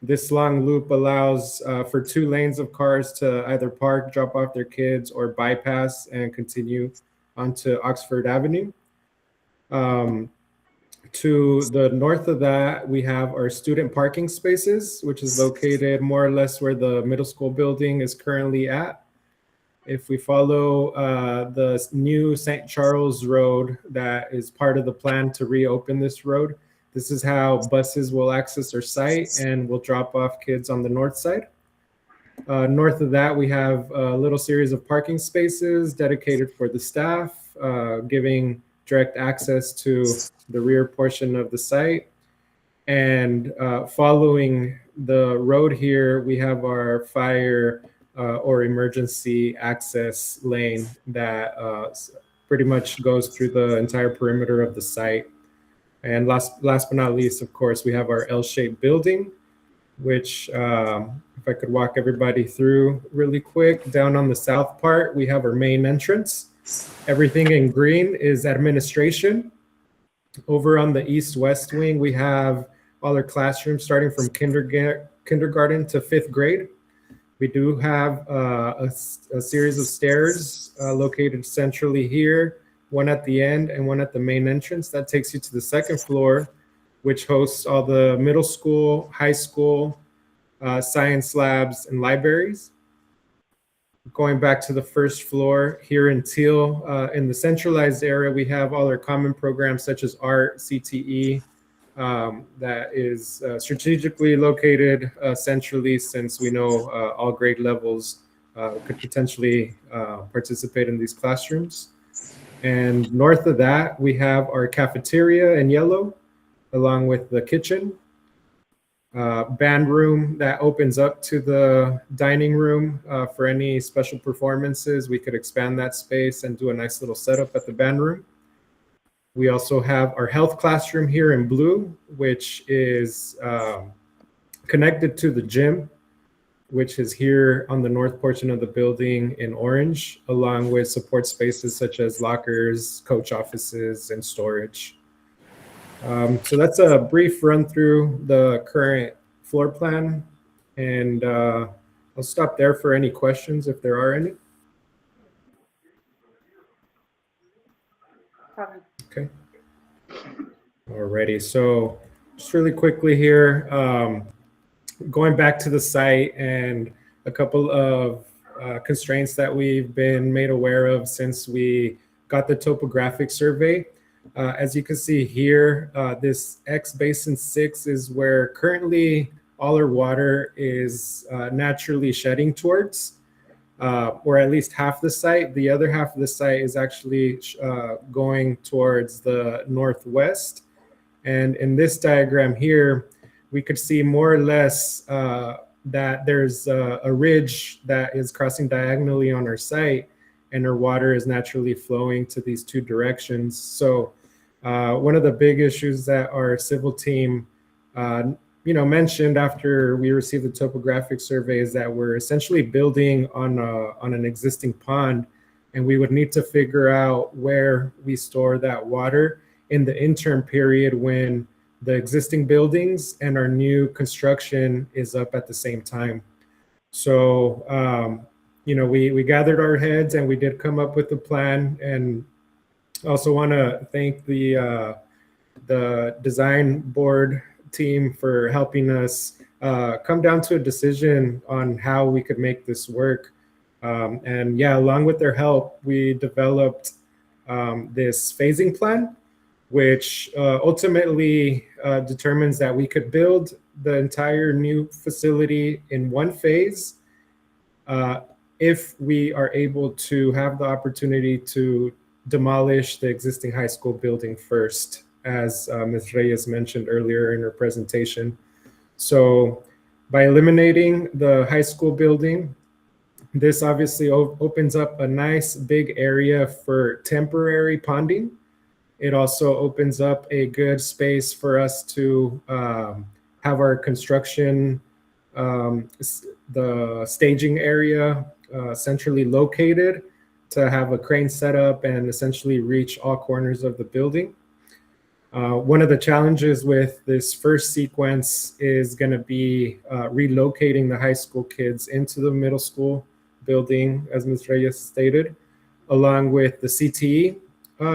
[SPEAKER 14] This long loop allows for 2 lanes of cars to either park, drop off their kids, or bypass and continue onto Oxford Avenue. To the north of that, we have our student parking spaces, which is located more or less where the middle school building is currently at. If we follow the new St. Charles Road that is part of the plan to reopen this road, this is how buses will access our site and will drop off kids on the north side. North of that, we have a little series of parking spaces dedicated for the staff, giving direct access to the rear portion of the site. And following the road here, we have our fire or emergency access lane that pretty much goes through the entire perimeter of the site. And last but not least, of course, we have our L-shaped building, which if I could walk everybody through really quick. Down on the south part, we have our main entrance. Everything in green is administration. Over on the east-west wing, we have all our classrooms starting from kindergarten to 5th grade. We do have a series of stairs located centrally here, one at the end and one at the main entrance. That takes you to the 2nd floor, which hosts all the middle school, high school, science labs, and libraries. Going back to the 1st floor, here in teal, in the centralized area, we have all our common programs such as art, CTE, that is strategically located centrally, since we know all grade levels could potentially participate in these classrooms. And north of that, we have our cafeteria in yellow, along with the kitchen. Band room that opens up to the dining room for any special performances. We could expand that space and do a nice little setup at the band room. We also have our health classroom here in blue, which is connected to the gym, which is here on the north portion of the building in orange, along with support spaces such as lockers, coach offices, and storage. So that's a brief run through the current floor plan, and I'll stop there for any questions if there are any. Okay. Alrighty, so just really quickly here, going back to the site and a couple of constraints that we've been made aware of since we got the topographic survey. As you can see here, this X Basin 6 is where currently all our water is naturally shedding towards, or at least half the site. The other half of the site is actually going towards the northwest. And in this diagram here, we could see more or less that there's a ridge that is crossing diagonally on our site, and our water is naturally flowing to these two directions. So one of the big issues that our civil team mentioned after we received the topographic survey is that we're essentially building on an existing pond, and we would need to figure out where we store that water in the interim period when the existing buildings and our new construction is up at the same time. So we gathered our heads and we did come up with a plan. And also want to thank the design board team for helping us come down to a decision on how we could make this work. And yeah, along with their help, we developed this phasing plan, which ultimately determines that we could build the entire new facility in one phase if we are able to have the opportunity to demolish the existing high school building first, as Ms. Reyes mentioned earlier in her presentation. So by eliminating the high school building, this obviously opens up a nice big area for temporary ponding. It also opens up a good space for us to have our construction, the staging area centrally located, to have a crane set up and essentially reach all corners of the building. One of the challenges with this first sequence is going to be relocating the high school kids into the middle school building, as Ms. Reyes stated, along with the CTE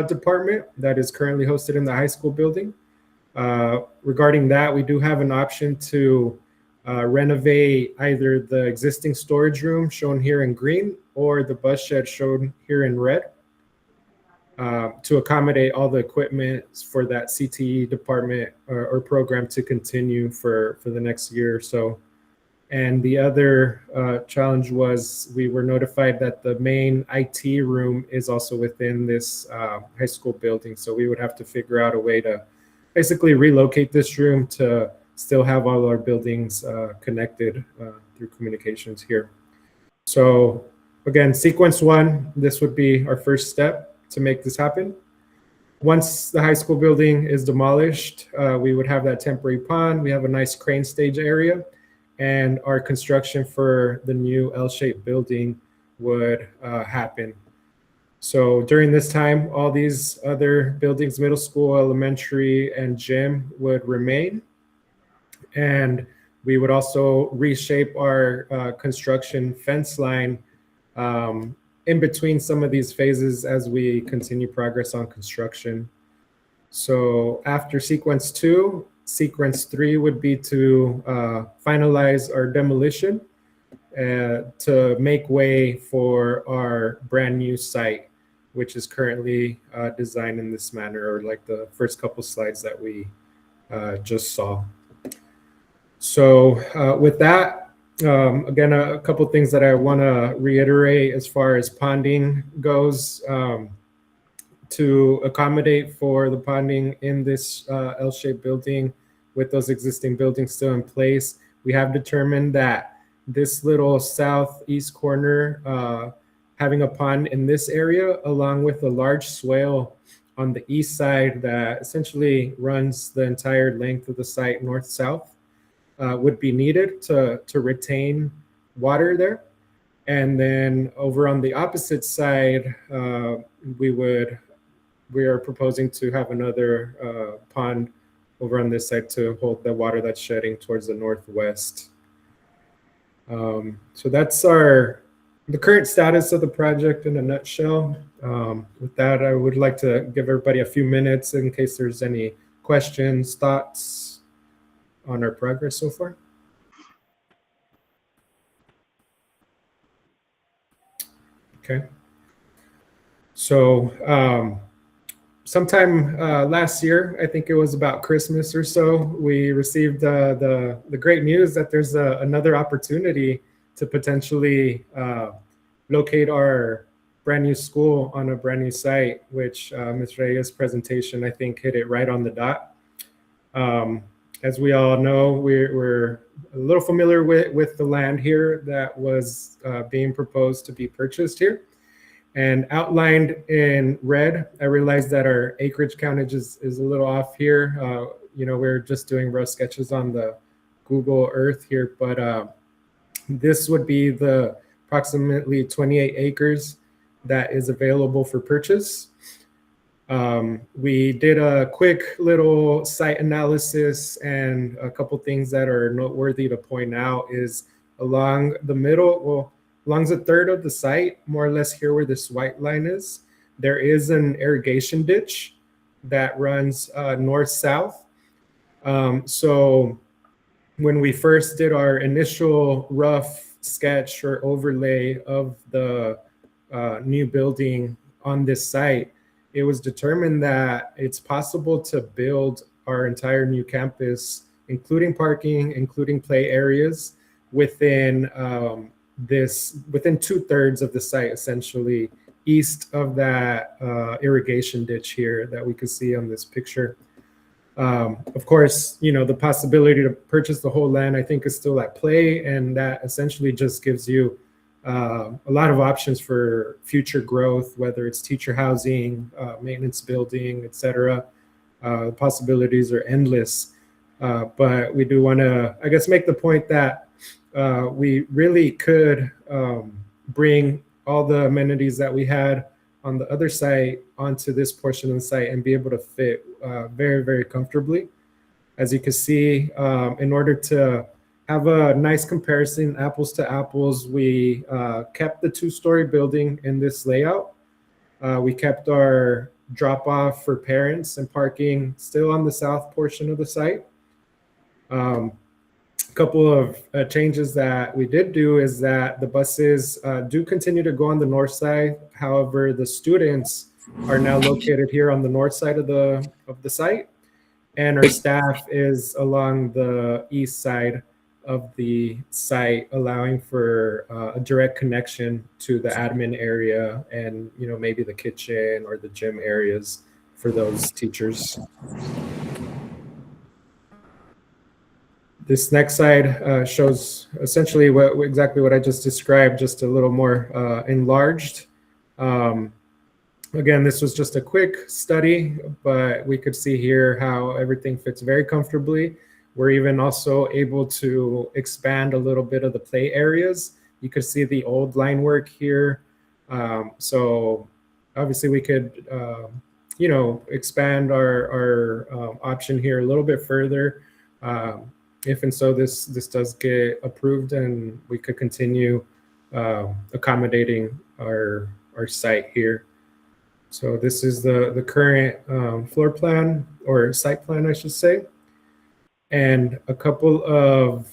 [SPEAKER 14] department that is currently hosted in the high school building. Regarding that, we do have an option to renovate either the existing storage room shown here in green or the bus shed shown here in red to accommodate all the equipment for that CTE department or program to continue for the next year or so. And the other challenge was we were notified that the main IT room is also within this high school building. So we would have to figure out a way to basically relocate this room to still have all our buildings connected through communications here. So again, sequence one, this would be our first step to make this happen. Once the high school building is demolished, we would have that temporary pond. We have a nice crane stage area, and our construction for the new L-shaped building would happen. So during this time, all these other buildings, middle school, elementary, and gym would remain. And we would also reshape our construction fence line in between some of these phases as we continue progress on construction. So after sequence two, sequence three would be to finalize our demolition to make way for our brand new site, which is currently designed in this manner, or like the first couple slides that we just saw. So with that, again, a couple things that I want to reiterate as far as ponding goes. To accommodate for the ponding in this L-shaped building with those existing buildings still in place, we have determined that this little southeast corner, having a pond in this area, along with a large swale on the east side that essentially runs the entire length of the site north-south, would be needed to retain water there. And then over on the opposite side, we are proposing to have another pond over on this side to hold the water that's shedding towards the northwest. So that's the current status of the project in a nutshell. With that, I would like to give everybody a few minutes in case there's any questions, thoughts on our progress so far. Okay. So sometime last year, I think it was about Christmas or so, we received the great news that there's another opportunity to potentially locate our brand new school on a brand new site, which Ms. Reyes' presentation, I think, hit it right on the dot. As we all know, we're a little familiar with the land here that was being proposed to be purchased here. And outlined in red, I realize that our acreage countage is a little off here. We're just doing rough sketches on the Google Earth here, but this would be the approximately 28 acres that is available for purchase. We did a quick little site analysis, and a couple things that are noteworthy to point out is along the middle, along the third of the site, more or less here where this white line is, there is an irrigation ditch that runs north-south. So when we first did our initial rough sketch or overlay of the new building on this site, it was determined that it's possible to build our entire new campus, including parking, including play areas, within within 2/3 of the site, essentially east of that irrigation ditch here that we could see on this picture. Of course, the possibility to purchase the whole land, I think, is still at play, and that essentially just gives you a lot of options for future growth, whether it's teacher housing, maintenance building, etc. The possibilities are endless. But we do want to, I guess, make the point that we really could bring all the amenities that we had on the other site onto this portion of the site and be able to fit very, very comfortably. As you can see, in order to have a nice comparison, apples to apples, we kept the 2-story building in this layout. We kept our drop off for parents and parking still on the south portion of the site. A couple of changes that we did do is that the buses do continue to go on the north side. However, the students are now located here on the north side of the site, and our staff is along the east side of the site, allowing for a direct connection to the admin area and, you know, maybe the kitchen or the gym areas for those teachers. This next slide shows essentially exactly what I just described, just a little more enlarged. Again, this was just a quick study, but we could see here how everything fits very comfortably. We're even also able to expand a little bit of the play areas. You could see the old line work here. So obviously we could, you know, expand our option here a little bit further. If and so this does get approved, and we could continue accommodating our site here. So this is the current floor plan, or site plan, I should say. And a couple of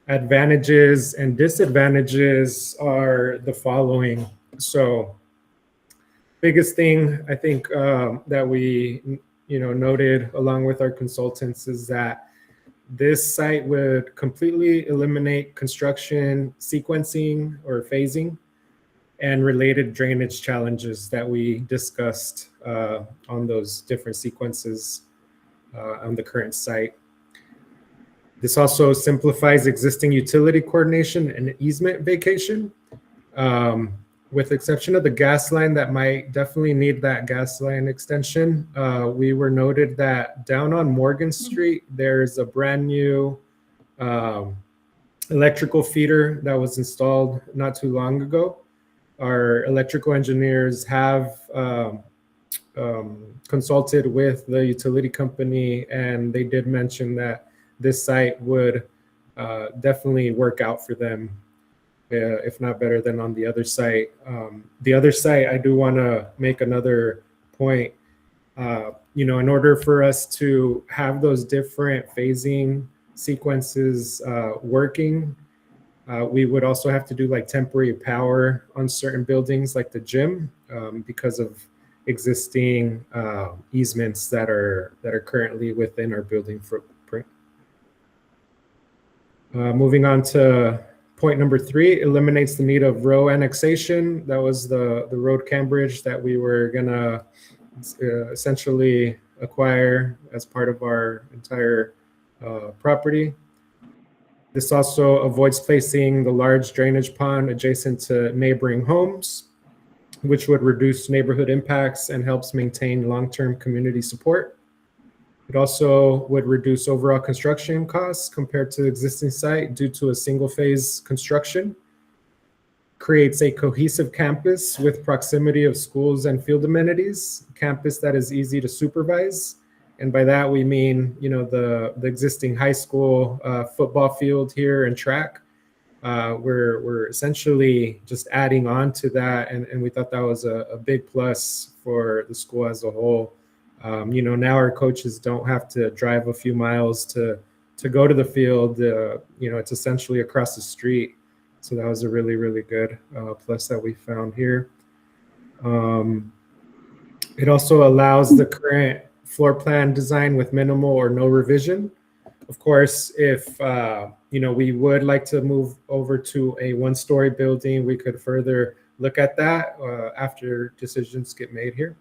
[SPEAKER 14] advantages and disadvantages are the following. So biggest thing I think that we, you know, noted along with our consultants is that this site would completely eliminate construction sequencing or phasing and related drainage challenges that we discussed on those different sequences on the current site. This also simplifies existing utility coordination and easement vacation. With the exception of the gas line that might definitely need that gas line extension, we were noted that down on Morgan Street, there's a brand new electrical feeder that was installed not too long ago. Our electrical engineers have consulted with the utility company, and they did mention that this site would definitely work out for them, if not better than on the other site. The other site, I do want to make another point. You know, in order for us to have those different phasing sequences working, we would also have to do like temporary power on certain buildings like the gym because of existing easements that are currently within our building footprint. Moving on to point number 3, eliminates the need of row annexation. That was the road Cambridge that we were gonna essentially acquire as part of our entire property. This also avoids placing the large drainage pond adjacent to neighboring homes, which would reduce neighborhood impacts and helps maintain long-term community support. It also would reduce overall construction costs compared to the existing site due to a single phase construction. Creates a cohesive campus with proximity of schools and field amenities, campus that is easy to supervise. And by that, we mean, you know, the existing high school football field here and track. We're essentially just adding on to that. And we thought that was a big plus for the school as a whole. You know, now our coaches don't have to drive a few miles to go to the field. You know, it's essentially across the street. So that was a really, really good plus that we found here. It also allows the current floor plan design with minimal or no revision. Of course, if you know, we would like to move over to a one-story building, we could further look at that after decisions get made here.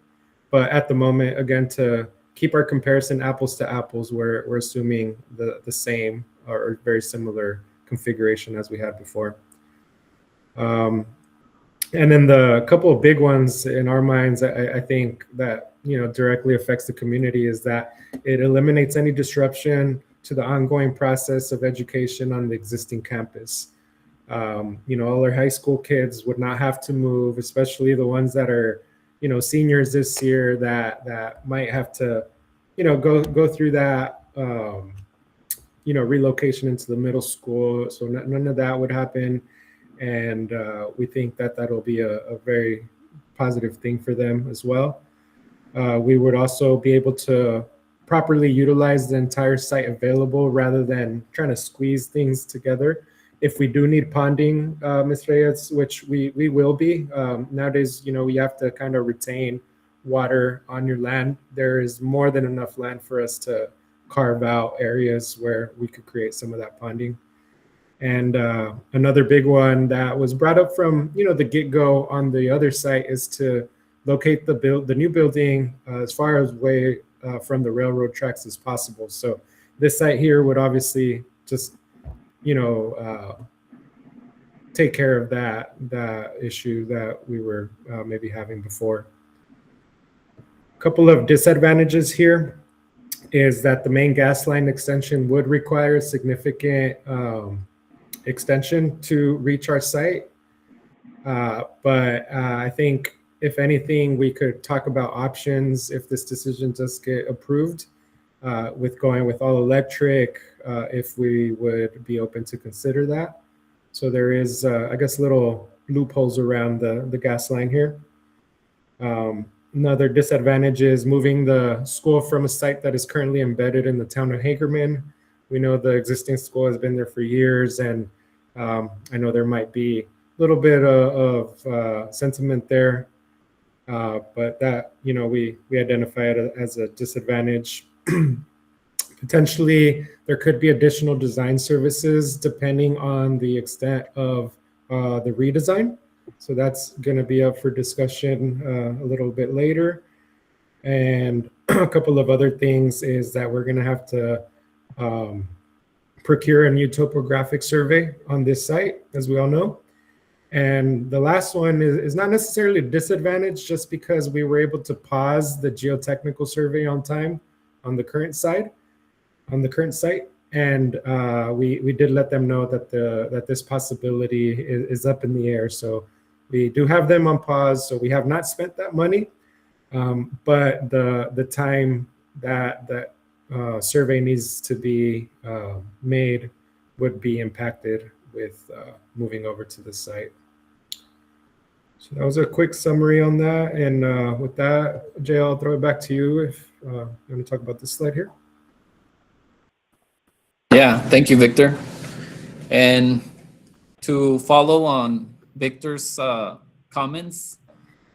[SPEAKER 14] But at the moment, again, to keep our comparison apples to apples, we're assuming the same or very similar configuration as we had before. And then the couple of big ones in our minds, I think that, you know, directly affects the community is that it eliminates any disruption to the ongoing process of education on the existing campus. You know, all our high school kids would not have to move, especially the ones that are, you know, seniors this year that might have to, you know, go through that, you know, relocation into the middle school. So none of that would happen. And we think that that'll be a very positive thing for them as well. we would also be able to properly utilize the entire site available rather than trying to squeeze things together. If we do need ponding, Ms. Reyes, which we will be, nowadays, we have to kind of retain water on your land. There is more than enough land for us to carve out areas where we could create some of that ponding. And another big one that was brought up from the get-go on the other site is to locate the new building as far away from the railroad tracks as possible. So this site here would obviously just take care of that issue that we were maybe having before. A couple of disadvantages here is that the main gas line extension would require significant extension to reach our site. But I think if anything, we could talk about options if this decision does get approved with going with all electric, if we would be open to consider that. So there is, I guess, little loopholes around the gas line here. Another disadvantage is moving the school from a site that is currently embedded in the town of Hagerman. We know the existing school has been there for years, and I know there might be a little bit of sentiment there, but that, we identify it as a disadvantage. Potentially, there could be additional design services depending on the extent of the redesign. So that's going to be up for discussion a little bit later. And a couple of other things is that we're going to have to procure a new topographic survey on this site, as we all know. And the last one is not necessarily a disadvantage, just because we were able to pause the geotechnical survey on time on the current site. And we did let them know that this possibility is up in the air. So we do have them on pause. So we have not spent that money, but the time that survey needs to be made would be impacted with moving over to the site. So that was a quick summary on that. And with that, Jay, I'll throw it back to you if you want to talk about this slide here.
[SPEAKER 13] Yeah, thank you, Victor. And to follow on Victor's comments,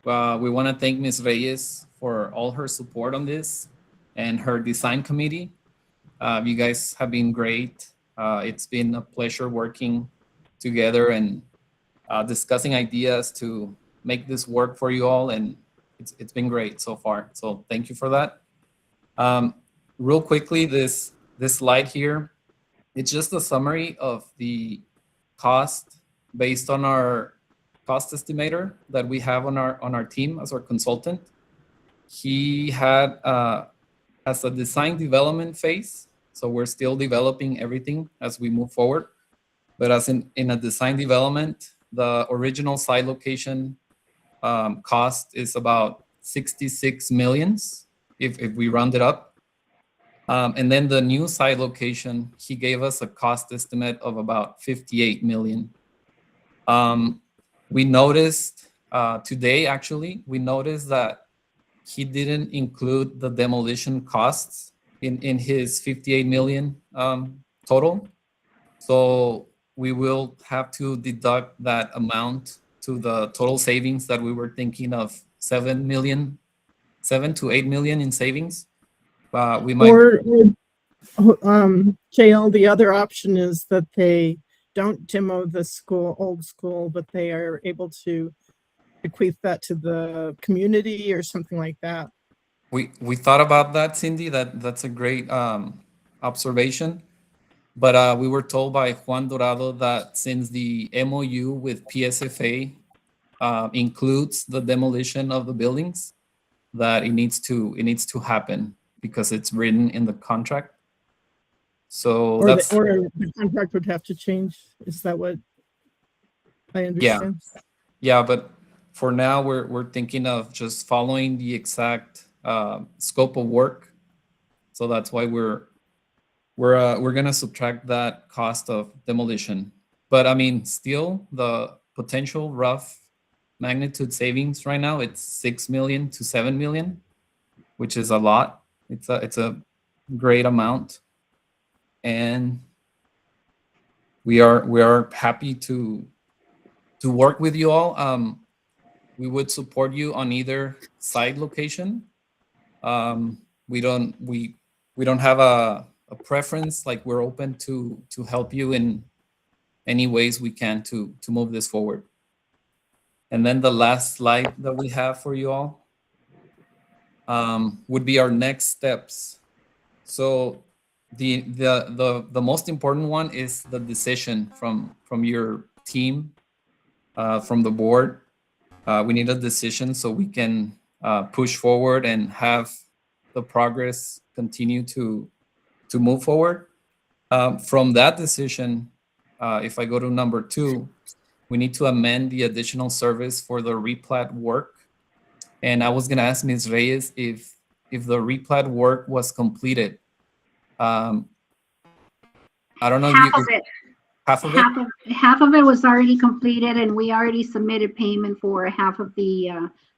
[SPEAKER 13] we want to thank Ms. Reyes for all her support on this and her design committee. You guys have been great. It's been a pleasure working together and discussing ideas to make this work for you all, and it's been great so far. So thank you for that. Real quickly, this slide here, it's just a summary of the cost based on our cost estimator that we have on our team as our consultant. He had as a design development phase, so we're still developing everything as we move forward. But as in a design development, the original site location cost is about 66 millions if we round it up. And then the new site location, he gave us a cost estimate of about 58 million. We noticed today, actually, we noticed that he didn't include the demolition costs in his 58 million total. So we will have to deduct that amount to the total savings that we were thinking of 7 to 8 million in savings. We might,
[SPEAKER 15] JL, the other option is that they don't demo the old school, but they are able to bequeath that to the community or something like that.
[SPEAKER 13] we thought about that, Cindy. That's a great observation. But we were told by Juan Dorado that since the MOU with PSFA includes the demolition of the buildings, that it needs to happen because it's written in the contract. So
[SPEAKER 15] or the contract would have to change. Is that what I understand?
[SPEAKER 13] Yeah, but for now we're thinking of just following the exact scope of work. So that's why we're gonna subtract that cost of demolition. But I mean, still the potential rough magnitude savings right now, it's 6 million to 7 million. which is a lot. It's a great amount, and we are happy to work with you all. We would support you on either site location. We don't have a preference. Like, we're open to help you in any ways we can to move this forward. And then the last slide that we have for you all would be our next steps. So the most important one is the decision from your team, from the board. We need a decision so we can push forward and have the progress continue to move forward. From that decision, if I go to number 2, we need to amend the additional service for the replat work. And I was going to ask Ms. Reyes if the replat work was completed. I don't know.
[SPEAKER 6] Half of it.
[SPEAKER 13] Half of it?
[SPEAKER 6] Half of it was already completed, and we already submitted payment for half of the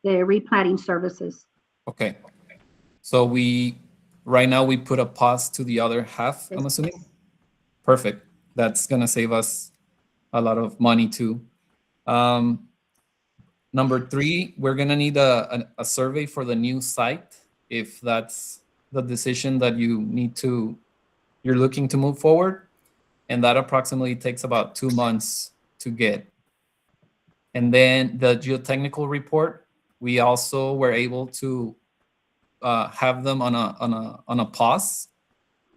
[SPEAKER 6] replatting services.
[SPEAKER 13] Okay. So right now we put a pause to the other half, I'm assuming? Perfect. That's going to save us a lot of money too. Number 3, we're going to need a survey for the new site, if that's the decision that you're looking to move forward. And that approximately takes about 2 months to get. And then the geotechnical report, we also were able to have them on a pause.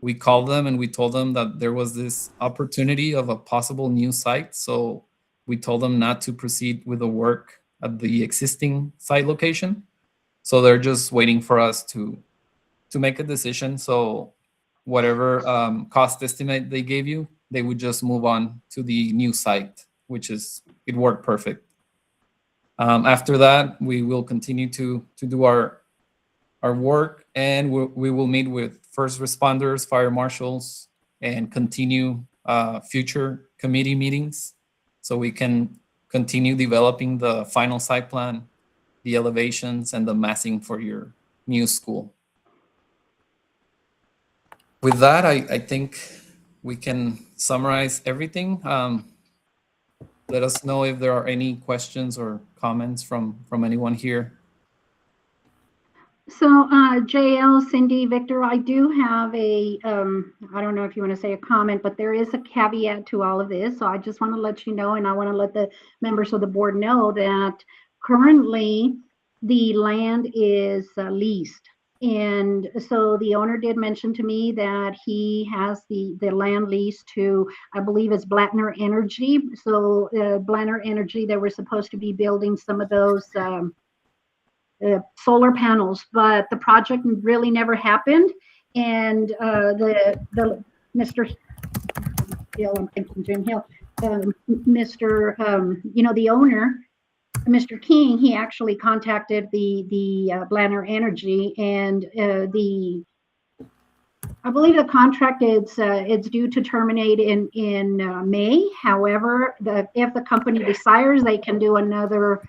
[SPEAKER 13] We called them and we told them that there was this opportunity of a possible new site. So we told them not to proceed with the work at the existing site location. So they're just waiting for us to make a decision. So whatever cost estimate they gave you, they would just move on to the new site, it worked perfect. After that, we will continue to do our work, and we will meet with first responders, fire marshals, and continue future committee meetings so we can continue developing the final site plan, the elevations, and the massing for your new school. With that, I think we can summarize everything. Let us know if there are any questions or comments from anyone here.
[SPEAKER 6] So JL, Cindy, Victor, I do have I don't know if you want to say a comment, but there is a caveat to all of this. So I just want to let you know, and I want to let the members of the board know that currently the land is leased. And so the owner did mention to me that he has the land leased to, I believe it's Blattner Energy. So Blattner Energy, they were supposed to be building some of those solar panels, but the project really never happened. And the Mr. Hill, I'm thinking Jim Hill, the owner, Mr. King, he actually contacted the Blattner Energy, and I believe the contract it's due to terminate in May. However, if the company desires, they can do another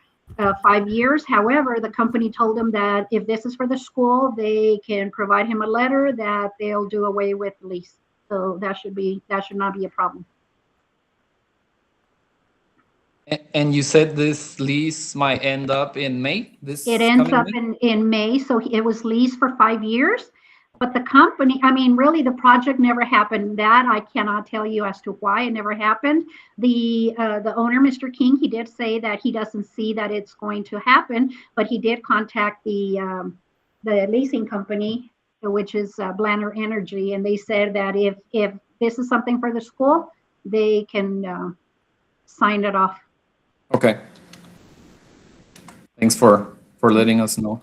[SPEAKER 6] 5 years. However, the company told him that if this is for the school, they can provide him a letter that they'll do away with the lease. So that should not be a problem.
[SPEAKER 13] And you said this lease might end up in May?
[SPEAKER 6] It ends up in May. So it was leased for 5 years. But the company, really the project never happened. That I cannot tell you as to why it never happened. The owner, Mr. King, he did say that he doesn't see that it's going to happen, but he did contact the leasing company, which is Blattner Energy, and they said that if this is something for the school, they can sign it off.
[SPEAKER 13] Okay. Thanks for letting us know.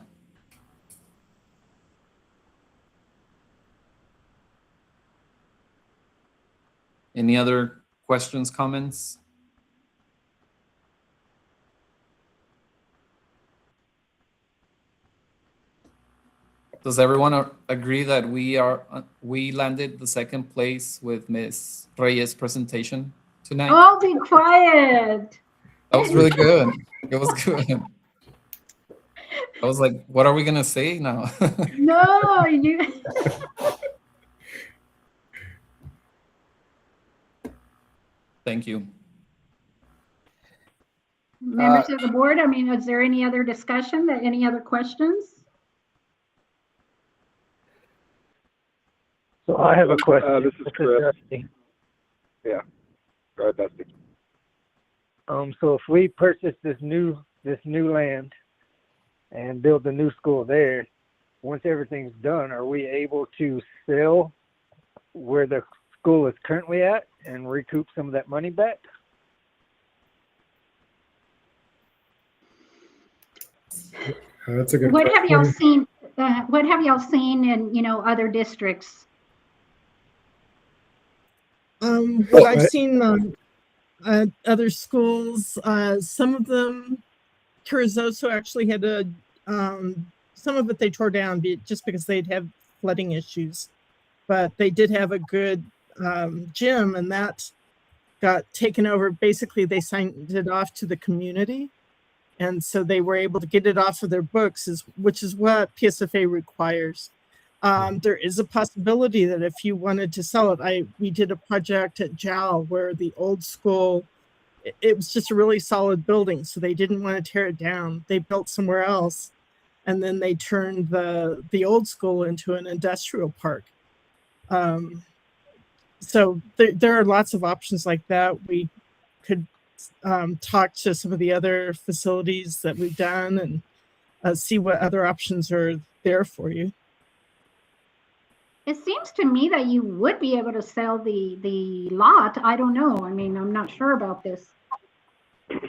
[SPEAKER 13] Any other questions, comments? Does everyone agree that we landed the second place with Ms. Reyes' presentation tonight?
[SPEAKER 6] Oh, be quiet.
[SPEAKER 13] That was really good. It was good. I was like, what are we gonna say now?
[SPEAKER 6] No, you.
[SPEAKER 13] Thank you.
[SPEAKER 6] Members of the board, I mean, is there any other discussion, any other questions?
[SPEAKER 12] So I have a question.
[SPEAKER 4] This is Chris.
[SPEAKER 12] Dusty.
[SPEAKER 4] Yeah. Go ahead, Dusty.
[SPEAKER 12] So if we purchase this new land and build a new school there, once everything's done, are we able to sell where the school is currently at and recoup some of that money back?
[SPEAKER 14] That's a good
[SPEAKER 6] What
[SPEAKER 14] question.
[SPEAKER 6] have y'all seen? What have y'all seen in other districts?
[SPEAKER 15] What I've seen other schools, some of them, Carrizoso actually had some of it they tore down just because they'd have flooding issues, but they did have a good gym, and that got taken over. Basically, they signed it off to the community, and so they were able to get it off of their books, which is what PSFA requires. There is a possibility that if you wanted to sell it, we did a project at JAL where the old school, it was just a really solid building, so they didn't want to tear it down. They built somewhere else, and then they turned the old school into an industrial park. So there are lots of options like that. We could talk to some of the other facilities that we've done and see what other options are there for you.
[SPEAKER 6] It seems to me that you would be able to sell the lot. I don't know. I mean, I'm not sure about this.
[SPEAKER 4] This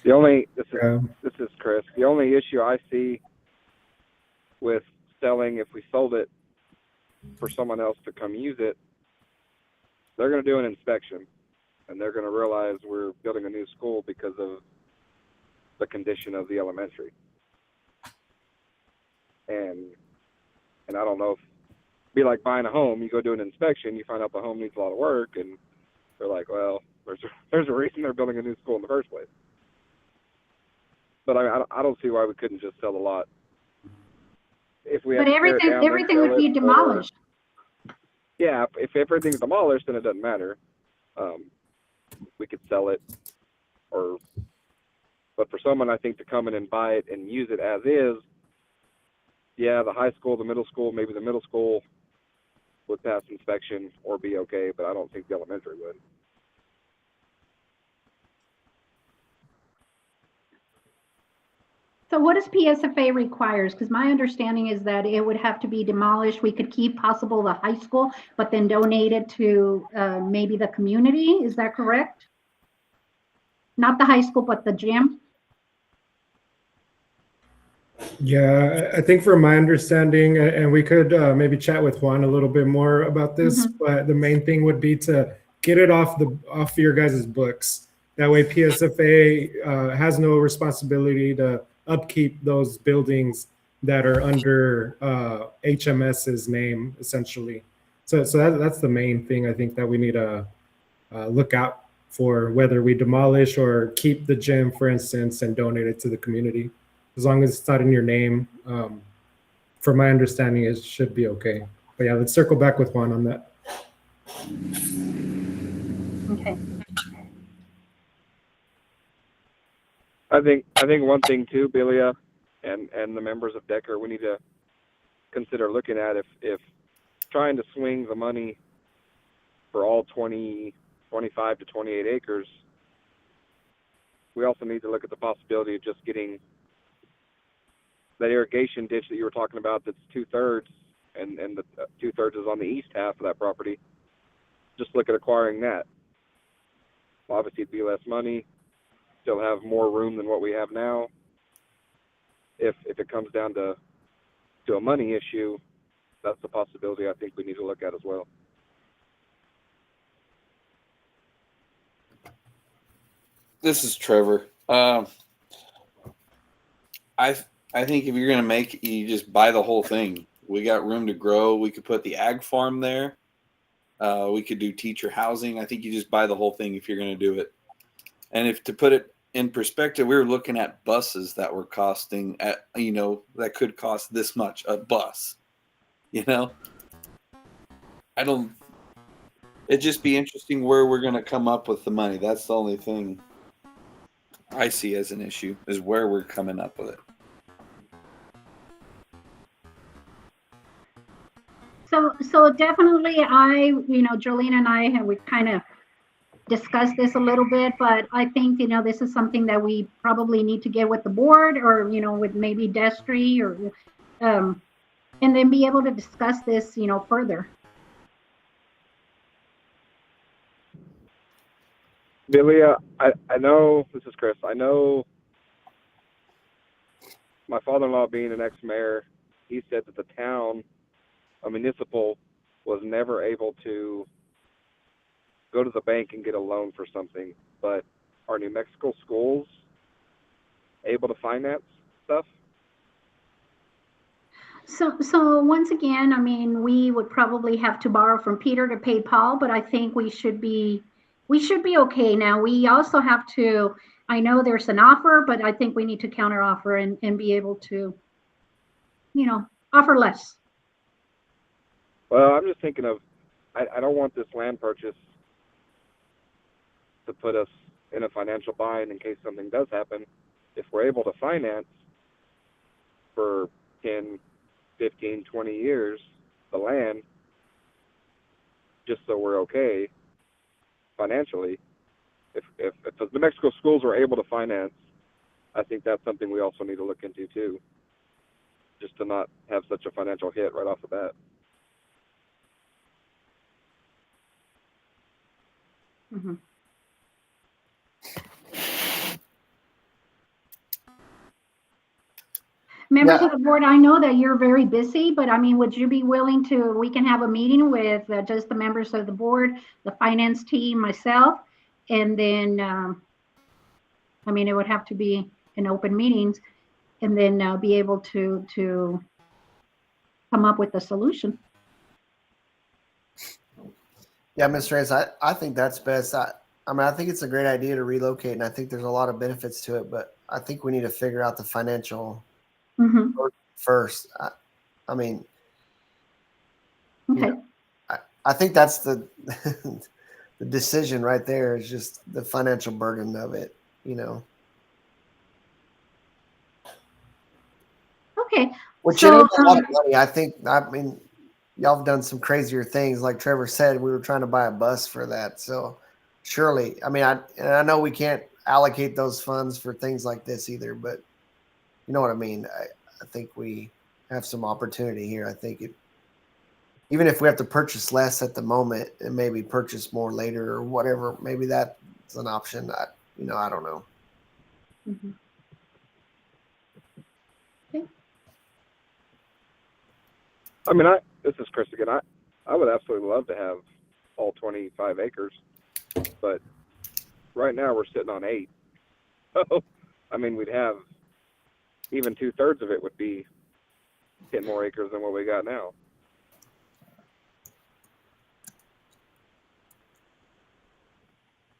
[SPEAKER 4] is Chris. The only issue I see with selling, if we sold it for someone else to come use it, they're going to do an inspection, and they're going to realize we're building a new school because of the condition of the elementary. And I don't know if it'd be like buying a home. You go do an inspection, you find out the home needs a lot of work, and they're like, well, there's a reason they're building a new school in the first place. But I don't see why we couldn't just sell the lot. If we
[SPEAKER 6] But everything would be demolished.
[SPEAKER 4] Yeah, if everything's demolished, then it doesn't matter. We could sell it, but for someone, I think, to come in and buy it and use it as is, yeah, the high school, the middle school, maybe the middle school would pass inspection or be okay, but I don't think the elementary would.
[SPEAKER 6] So what does PSFA requires? Because my understanding is that it would have to be demolished. We could keep possible the high school, but then donate it to maybe the community. Is that correct? Not the high school, but the gym?
[SPEAKER 14] Yeah, I think from my understanding, and we could maybe chat with Juan a little bit more about this, but the main thing would be to get it off your guys' books. That way PSFA has no responsibility to upkeep those buildings that are under HMS's name, essentially. So that's the main thing I think that we need to look out for, whether we demolish or keep the gym, for instance, and donate it to the community. As long as it's not in your name, from my understanding, it should be okay. But yeah, let's circle back with Juan on that.
[SPEAKER 6] Okay.
[SPEAKER 4] I think one thing too, Bilia, and the members of Decker, we need to consider looking at if trying to swing the money for all 25 to 28 acres, we also need to look at the possibility of just getting that irrigation ditch that you were talking about that's 2/3, and the 2/3 is on the east half of that property. Just look at acquiring that. Well, obviously, it'd be less money, still have more room than what we have now. If it comes down to a money issue, that's a possibility I think we need to look at as well.
[SPEAKER 5] This is Trevor. I think if you're going to make it, you just buy the whole thing. We got room to grow. We could put the ag farm there. We could do teacher housing. I think you just buy the whole thing if you're going to do it. And if to put it in perspective, we were looking at buses that were costing that could cost this much a bus. It'd just be interesting where we're going to come up with the money. That's the only thing I see as an issue, is where we're coming up with it.
[SPEAKER 6] So definitely Jolene and I we kind of discussed this a little bit, but I think, this is something that we probably need to get with the board, or, with maybe Destry, or, and then be able to discuss this, further.
[SPEAKER 4] Billy, I know, this is Chris. I know my father-in-law, being an ex-mayor, he said that the town, a municipal, was never able to go to the bank and get a loan for something. But are New Mexico schools able to finance stuff?
[SPEAKER 6] So once again, I mean, we would probably have to borrow from Peter to pay Paul, but I think we should be okay. Now, we also have to, I know there's an offer, but I think we need to counter offer and be able to, offer less.
[SPEAKER 4] Well, I'm just thinking of, I don't want this land purchase to put us in a financial bind in case something does happen. If we're able to finance for 10, 15, 20 years the land, just so we're okay financially, if the New Mexico schools are able to finance, I think that's something we also need to look into too, just to not have such a financial hit right off the bat.
[SPEAKER 6] Mm-hmm. Members of the board, I know that you're very busy, but I mean, would you be willing to, we can have a meeting with just the members of the board, the finance team, myself, and then, I mean, it would have to be in open meetings, and then be able to come up with a solution.
[SPEAKER 1] Yeah, Ms. Reyes, I think that's best. I mean, I think it's a great idea to relocate, and I think there's a lot of benefits to it, but I think we need to figure out the financial first. I mean,
[SPEAKER 6] okay.
[SPEAKER 1] I think that's the the decision right there, is just the financial burden of it,
[SPEAKER 6] Okay.
[SPEAKER 1] Which
[SPEAKER 6] so,
[SPEAKER 1] is a lot of money. I mean, y'all have done some crazier things. Like Trevor said, we were trying to buy a bus for that. So surely, I mean, I know we can't allocate those funds for things like this either, but you know what I mean? I think we have some opportunity here. I think even if we have to purchase less at the moment and maybe purchase more later or whatever, maybe that's an option. I don't know.
[SPEAKER 6] Mm-hmm. Okay.
[SPEAKER 4] I mean, this is Chris again. I would absolutely love to have all 25 acres, but right now we're sitting on 8. So, I mean, we'd have even 2/3 of it would be 10 more acres than what we got now.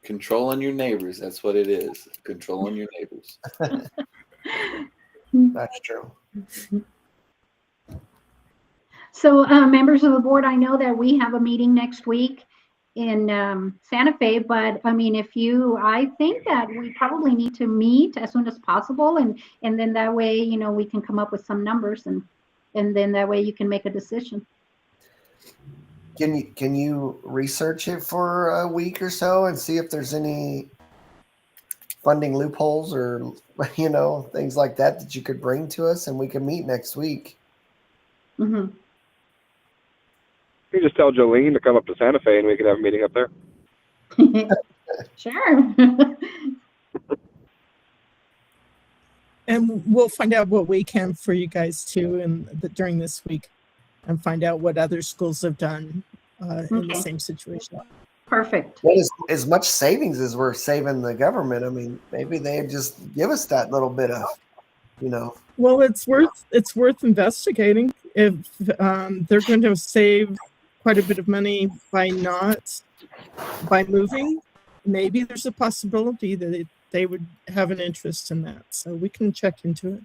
[SPEAKER 5] Controlling your neighbors. That's what it is. Controlling your neighbors.
[SPEAKER 1] That's true.
[SPEAKER 6] So members of the board, I know that we have a meeting next week in Santa Fe, but I mean, I think that we probably need to meet as soon as possible, and then that way, we can come up with some numbers, and then that way you can make a decision.
[SPEAKER 1] Can you research it for a week or so and see if there's any funding loopholes or things like that you could bring to us, and we can meet next week?
[SPEAKER 6] Mm-hmm.
[SPEAKER 4] You just tell Jolene to come up to Santa Fe and we can have a meeting up there.
[SPEAKER 6] Sure.
[SPEAKER 15] And we'll find out what we can for you guys too, during this week, and find out what other schools have done in the same situation.
[SPEAKER 6] Perfect.
[SPEAKER 1] Well, as much savings as we're saving the government, I mean, maybe they just give us that little bit of,
[SPEAKER 15] Well, it's worth investigating. If they're going to save quite a bit of money by moving, maybe there's a possibility that they would have an interest in that. So we can check into it.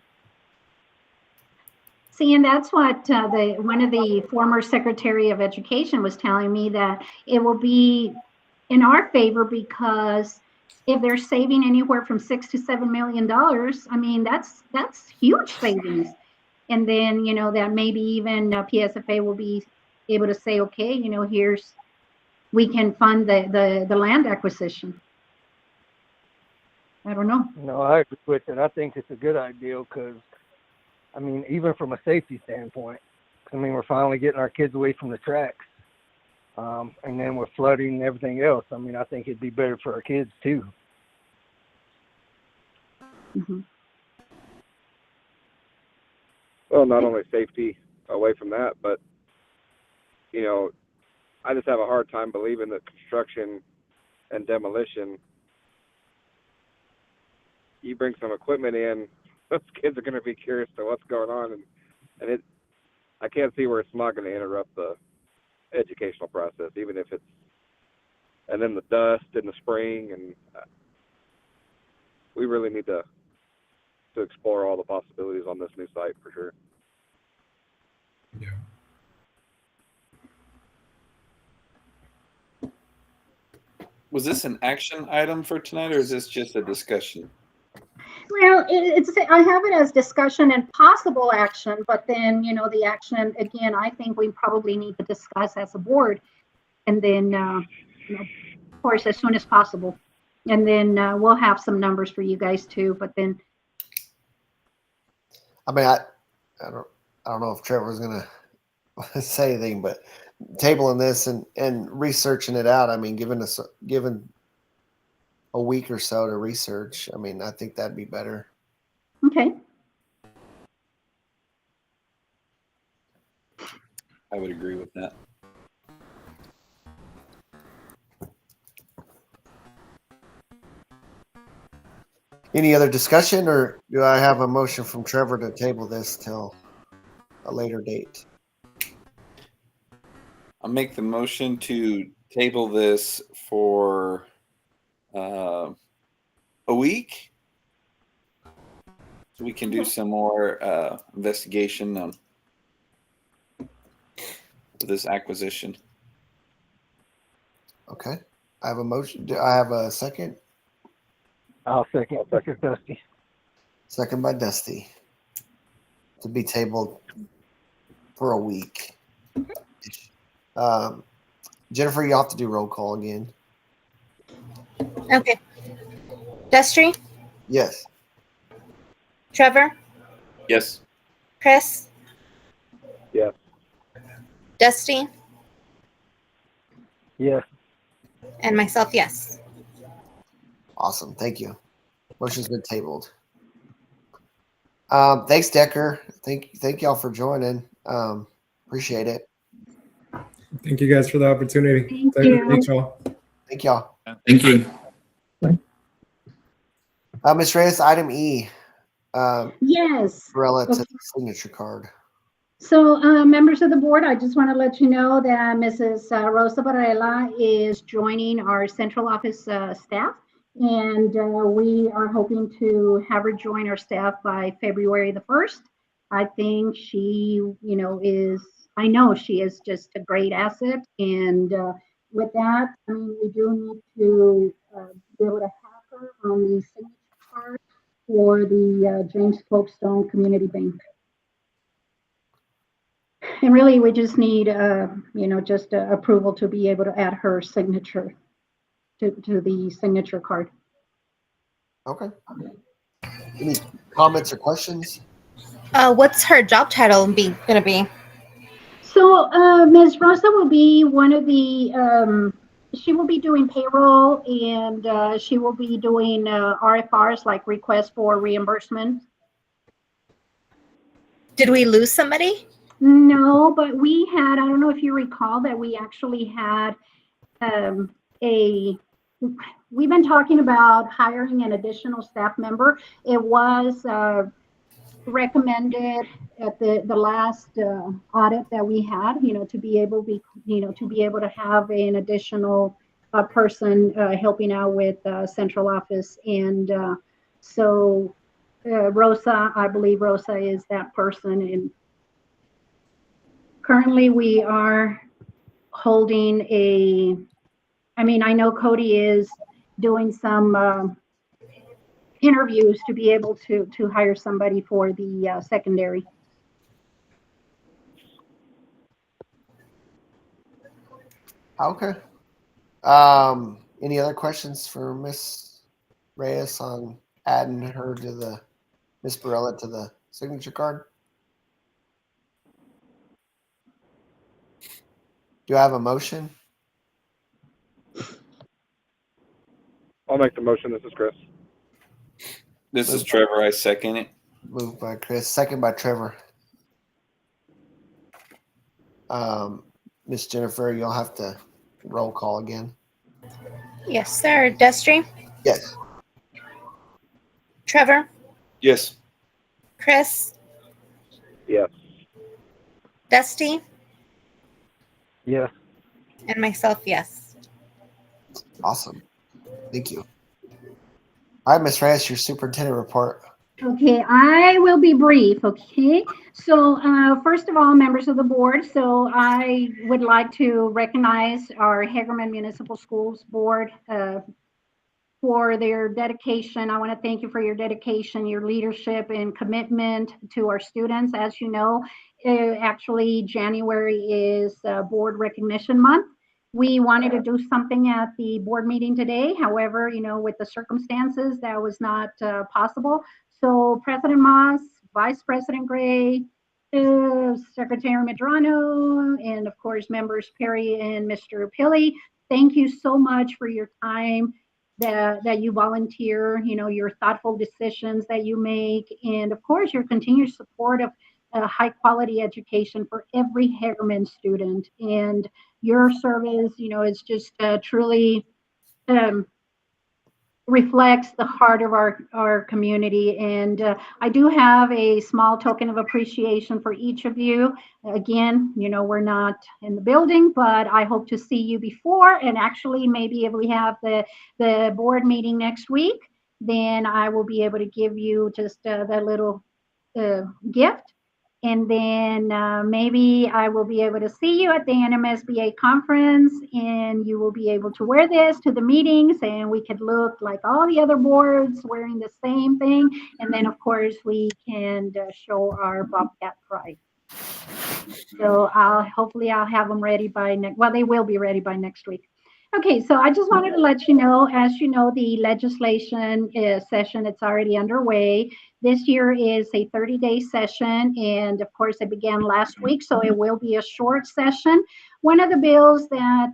[SPEAKER 6] See, and that's what one of the former Secretary of Education was telling me, that it will be in our favor, because if they're saving anywhere from $6 to $7 million, I mean, that's huge savings. And then, that maybe even PSFA will be able to say, okay, we can fund the land acquisition. I don't know.
[SPEAKER 12] No, I agree with it. I think it's a good idea because, I mean, even from a safety standpoint, I mean, we're finally getting our kids away from the tracks. And then with flooding and everything else, I mean, I think it'd be better for our kids too.
[SPEAKER 6] Mm-hmm.
[SPEAKER 4] Well, not only safety away from that, but, I just have a hard time believing that construction and demolition, you bring some equipment in, those kids are going to be curious to what's going on. And I can't see where it's not going to interrupt the educational process, even if it's, and then the dust in the spring. And we really need to explore all the possibilities on this new site for sure.
[SPEAKER 14] Yeah.
[SPEAKER 5] Was this an action item for tonight, or is this just a discussion?
[SPEAKER 6] Well, I have it as discussion and possible action, but then, the action, again, I think we probably need to discuss as a board, and then, of course, as soon as possible. And then we'll have some numbers for you guys too, but then.
[SPEAKER 1] I mean, I don't know if Trevor's going to say anything, but tabling this and researching it out, I mean, given a week or so to research, I mean, I think that'd be better.
[SPEAKER 6] Okay.
[SPEAKER 5] I would agree with that.
[SPEAKER 1] Any other discussion, or do I have a motion from Trevor to table this till a later date?
[SPEAKER 5] I'll make the motion to table this for a week, so we can do some more investigation on this acquisition.
[SPEAKER 1] Okay. I have a motion. Do I have a second?
[SPEAKER 12] I'll second Dusty.
[SPEAKER 1] Second by Dusty. To be tabled for a week. Jennifer, you have to do roll call again.
[SPEAKER 2] Okay. Destry?
[SPEAKER 1] Yes.
[SPEAKER 2] Trevor?
[SPEAKER 5] Yes.
[SPEAKER 2] Chris?
[SPEAKER 4] Yes.
[SPEAKER 2] Dusty?
[SPEAKER 12] Yes.
[SPEAKER 2] And myself, yes.
[SPEAKER 1] Awesome. Thank you. Motion's been tabled. Thanks, Decker. Thank y'all for joining. Appreciate it.
[SPEAKER 14] Thank you guys for the opportunity.
[SPEAKER 6] Thank you.
[SPEAKER 14] Thank y'all.
[SPEAKER 1] Thank y'all.
[SPEAKER 13] Thank you.
[SPEAKER 1] Ms. Reyes, item E.
[SPEAKER 6] Yes.
[SPEAKER 1] Relative to the signature card.
[SPEAKER 6] So, members of the board, I just want to let you know that Mrs. Rosa Varela is joining our central office staff, and we are hoping to have her join our staff by February the 1st. I think she, I know she is just a great asset, and with that, I mean, we do need to be able to have her on the signature card for the James Folkestone Community Bank. And really, we just need, just approval to be able to add her signature to the signature card.
[SPEAKER 1] Okay. Any comments or questions?
[SPEAKER 2] What's her job title gonna be?
[SPEAKER 6] So Ms. Rosa will be one of the, she will be doing payroll, and she will be doing RFRs, like requests for reimbursement.
[SPEAKER 2] Did we lose somebody?
[SPEAKER 6] No, but we had, I don't know if you recall that we actually had we've been talking about hiring an additional staff member. It was recommended at the last audit that we had, to be able to have an additional person helping out with central office. And so Rosa, I believe Rosa is that person. And currently we are holding I know Cody is doing some interviews to be able to hire somebody for the secondary.
[SPEAKER 1] Okay. Any other questions for Miss Reyes on adding her to the Miss Barella to the signature card? Do I have a motion?
[SPEAKER 4] I'll make the motion. This is Chris.
[SPEAKER 5] This is Trevor. I second it.
[SPEAKER 1] Moved by Chris, second by Trevor. Miss Jennifer, you'll have to roll call again.
[SPEAKER 2] Yes, sir. Destry,
[SPEAKER 1] Yes.
[SPEAKER 2] Trevor,
[SPEAKER 5] Yes.
[SPEAKER 2] Chris,
[SPEAKER 4] Yes.
[SPEAKER 2] Dusty,
[SPEAKER 12] Yes.
[SPEAKER 2] and myself, yes.
[SPEAKER 1] Awesome. Thank you. All right, Miss Reyes, your superintendent report.
[SPEAKER 6] Okay, I will be brief, okay? So first of all, members of the board, so I would like to recognize our Hagerman Municipal Schools Board for their dedication. I want to thank you for your dedication, your leadership, and commitment to our students. As you know, actually January is Board Recognition Month. We wanted to do something at the board meeting today. However, with the circumstances, that was not possible. So President Moss, Vice President Gray, Secretary Medrano, and of course, members Perry and Mr. Pilley, thank you so much for your time that you volunteer, your thoughtful decisions that you make, and of course, your continued support of high quality education for every Hagerman student. And your service, is just truly reflects the heart of our community. And I do have a small token of appreciation for each of you. Again, we're not in the building, but I hope to see you before. And actually, maybe if we have the board meeting next week, then I will be able to give you just that little gift. And then maybe I will be able to see you at the NMSBA conference, and you will be able to wear this to the meetings, and we could look like all the other boards wearing the same thing. And then, of course, we can show our Bobcat pride. So hopefully I'll have them ready by they will be ready by next week. Okay, so I just wanted to let you know, as you know, the legislation session, it's already underway. This year is a 30-day session, and of course, it began last week, so it will be a short session. One of the bills that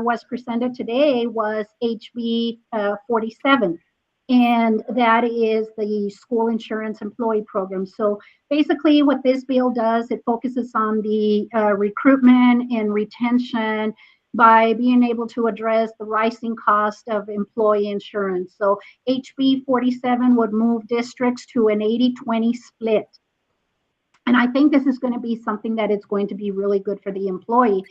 [SPEAKER 6] was presented today was HB 47, and that is the school insurance employee program. So basically, what this bill does, it focuses on the recruitment and retention by being able to address the rising cost of employee insurance. So HB 47 would move districts to an 80-20 split. And I think this is going to be something that it's going to be really good for the employee.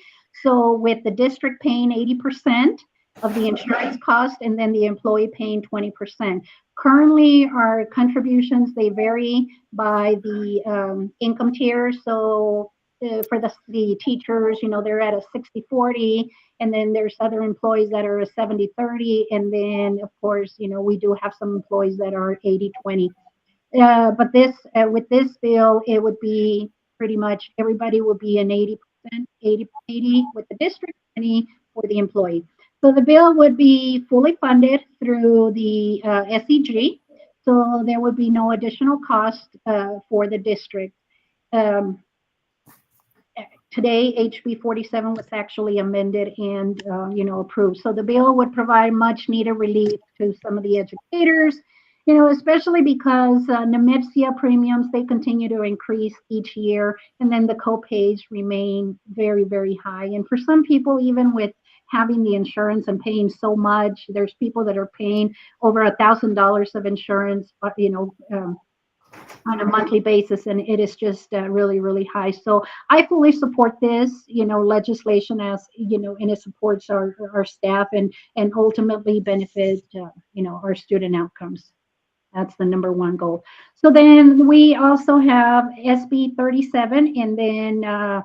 [SPEAKER 6] So with the district paying 80% of the insurance cost and then the employee paying 20%. Currently, our contributions, they vary by the income tier. So for the teachers, they're at a 60-40, and then there's other employees that are a 70-30, and then of course, we do have some employees that are 80-20. But with this bill, it would be pretty much everybody will be an 80%, 80 with the district, 20 for the employee. So the bill would be fully funded through the SEG, so there would be no additional cost for the district. Today, HB 47 was actually amended and approved. So the bill would provide much needed relief to some of the educators, especially because NMIPSIA premiums, they continue to increase each year, and then the co-pays remain very, very high. And for some people, even with having the insurance and paying so much, there's people that are paying over $1,000 of insurance, on a monthly basis, and it is just really, really high. So I fully support this, legislation, as and it supports our staff and ultimately benefit our student outcomes. That's the number one goal. So then we also have SB 37, and then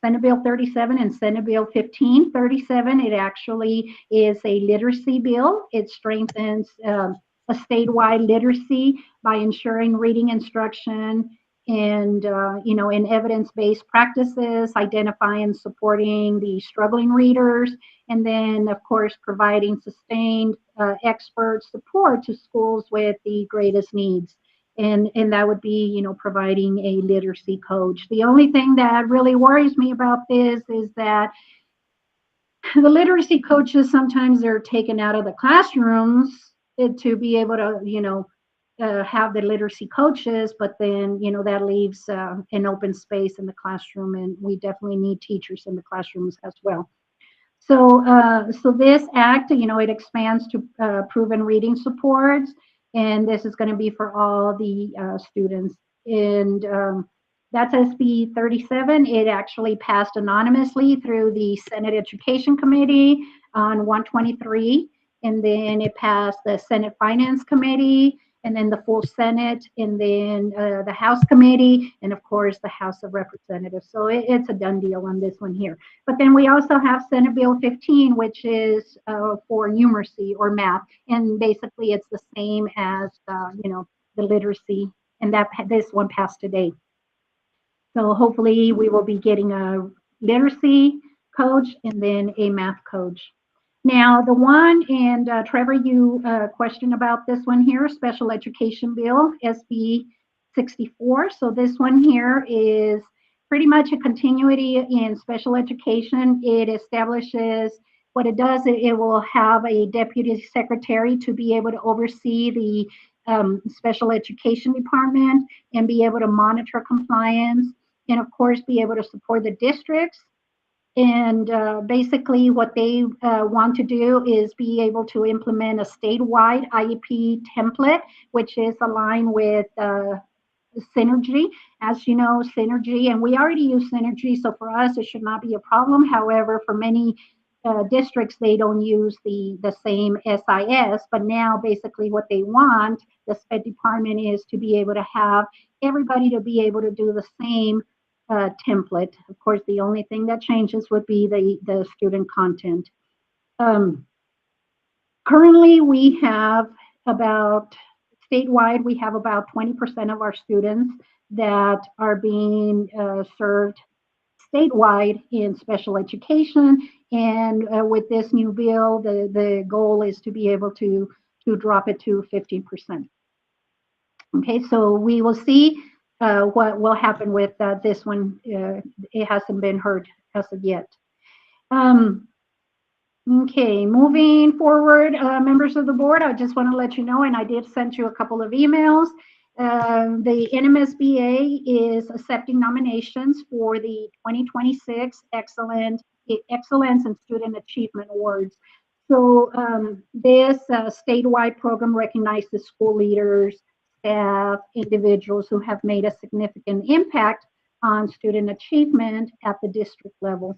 [SPEAKER 6] Senate Bill 37 and Senate Bill 1537. It actually is a literacy bill. It strengthens a statewide literacy by ensuring reading instruction and in evidence-based practices, identifying and supporting the struggling readers, and then of course providing sustained expert support to schools with the greatest needs. And that would be providing a literacy coach. The only thing that really worries me about this is that the literacy coaches, sometimes they're taken out of the classrooms to be able to have the literacy coaches, but then that leaves an open space in the classroom, and we definitely need teachers in the classrooms as well. So this act, it expands to proven reading supports, and this is going to be for all the students. And that's SB 37. It actually passed anonymously through the Senate Education Committee on 123, and then it passed the Senate Finance Committee, and then the full Senate, and then the House Committee, and of course the House of Representatives. So it's a done deal on this one here. But then we also have Senate Bill 15, which is for numeracy or math, and basically it's the same as the literacy, and this one passed today. So hopefully we will be getting a literacy coach and then a math coach. Now, the one, and Trevor, you questioned about this one here, Special Education Bill, SB 64. So this one here is pretty much a continuity in special education. It establishes what it does. It will have a deputy secretary to be able to oversee the special education department and be able to monitor compliance, and of course be able to support the districts. And basically what they want to do is be able to implement a statewide IEP template, which is aligned with Synergy. As you know, Synergy, and we already use Synergy, so for us it should not be a problem. However, for many districts, they don't use the same SIS, but now basically what they want, the SPED department, is to be able to have everybody to be able to do the same template. Of course, the only thing that changes would be the student content. Currently, we have statewide, we have about 20% of our students that are being served statewide in special education. And with this new bill, the goal is to be able to drop it to 15%. Okay, so we will see what will happen with this one. It hasn't been heard as of yet. Okay, moving forward, members of the board, I just want to let you know, and I did send you a couple of emails. The NMSBA is accepting nominations for the 2026 Excellence in Student Achievement Awards. So this statewide program recognizes school leaders, staff, individuals who have made a significant impact on student achievement at the district level.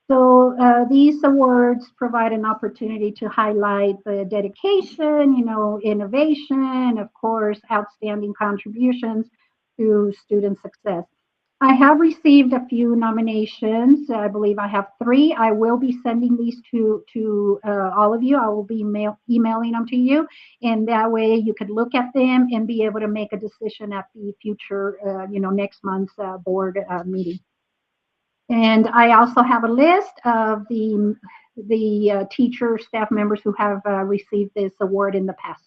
[SPEAKER 6] So these awards provide an opportunity to highlight the dedication, innovation, of course, outstanding contributions to student success. I have received a few nominations. I believe I have 3. I will be sending these to all of you. I will be emailing them to you, and that way you could look at them and be able to make a decision at the future, next month's board meeting. And I also have a list of the teacher staff members who have received this award in the past.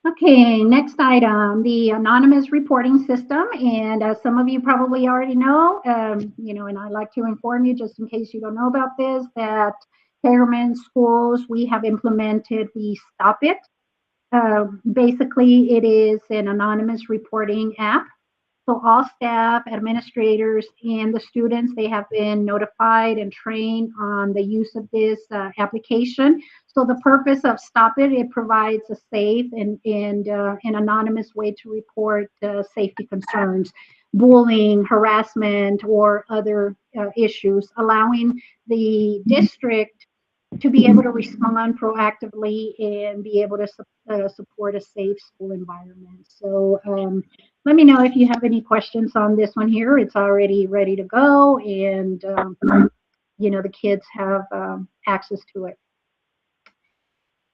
[SPEAKER 6] Okay, next item, the anonymous reporting system. And as some of you probably already know, and I'd like to inform you, just in case you don't know about this, that Hagerman schools, we have implemented the Stop It. Basically, it is an anonymous reporting app. So all staff, administrators, and the students, they have been notified and trained on the use of this application. So the purpose of Stop It, it provides a safe and an anonymous way to report safety concerns, bullying, harassment, or other issues, allowing the district to be able to respond proactively and be able to support a safe school environment. So let me know if you have any questions on this one here. It's already ready to go, and the kids have access to it.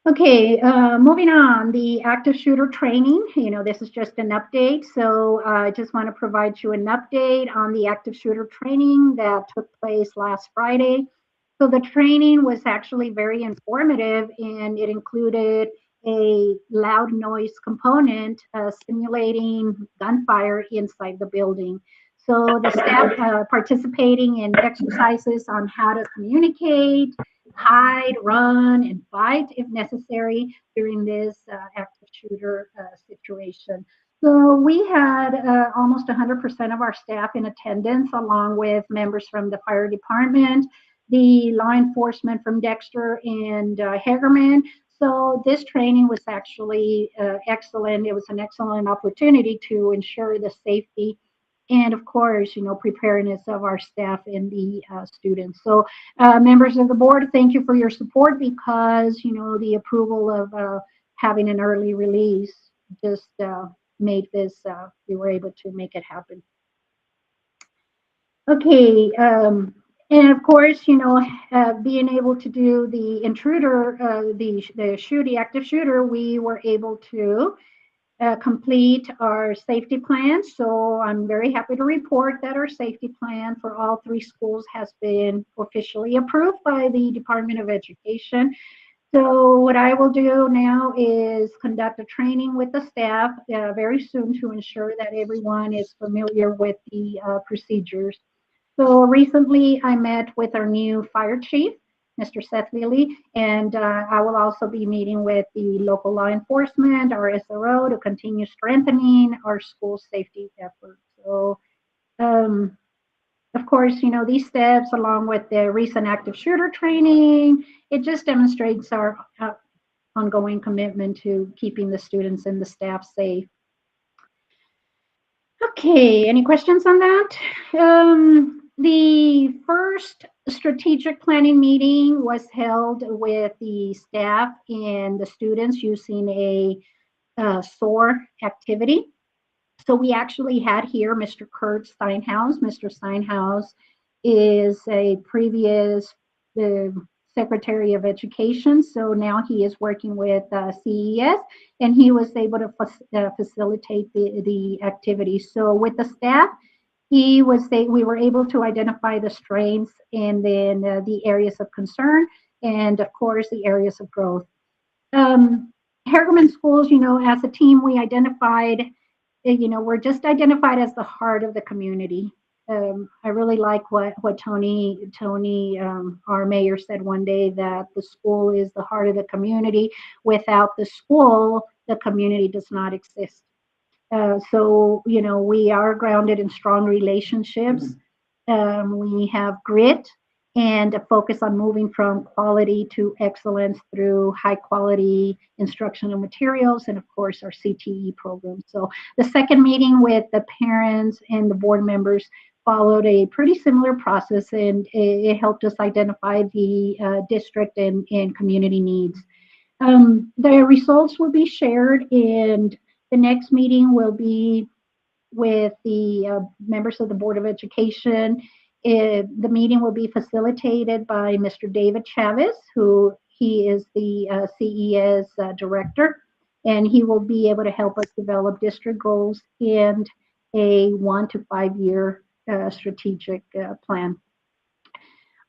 [SPEAKER 6] Okay, moving on, the active shooter training. This is just an update. So I just want to provide you an update on the active shooter training that took place last Friday. So the training was actually very informative, and it included a loud noise component simulating gunfire inside the building. So the staff participating in exercises on how to communicate, hide, run, and fight if necessary during this active shooter situation. So we had almost 100% of our staff in attendance, along with members from the fire department, the law enforcement from Dexter and Hagerman. So this training was actually excellent. It was an excellent opportunity to ensure the safety and, of course, preparedness of our staff and the students. So members of the board, thank you for your support, because, the approval of having an early release just made this, we were able to make it happen. Okay. And of course, being able to do the intruder, the active shooter, we were able to complete our safety plan. So I'm very happy to report that our safety plan for all 3 schools has been officially approved by the Department of Education. So what I will do now is conduct a training with the staff very soon to ensure that everyone is familiar with the procedures. So recently I met with our new fire chief, Mr. Seth Lilly, and I will also be meeting with the local law enforcement, our SRO, to continue strengthening our school safety efforts. So, of course, these steps, along with the recent active shooter training, it just demonstrates our ongoing commitment to keeping the students and the staff safe. Okay, any questions on that? The first strategic planning meeting was held with the staff and the students using a SOAR activity. So we actually had here Mr. Kurt Steinhaus. Mr. Steinhaus is a previous Secretary of Education. So now he is working with CES, and he was able to facilitate the activity. So with the staff, we were able to identify the strengths and then the areas of concern, and of course the areas of growth. Hagerman Schools, as a team, we identified, we're just identified as the heart of the community. I really like what Tony, our mayor, said one day, that the school is the heart of the community. Without the school, the community does not exist. So, we are grounded in strong relationships. We have grit and a focus on moving from quality to excellence through high quality instructional materials and, of course, our CTE program. So the second meeting with the parents and the board members followed a pretty similar process, and it helped us identify the district and community needs. The results will be shared, and the next meeting will be with the members of the Board of Education. The meeting will be facilitated by Mr. David Chavez, who he is the CES director, and he will be able to help us develop district goals and a 1 to 5 year strategic plan.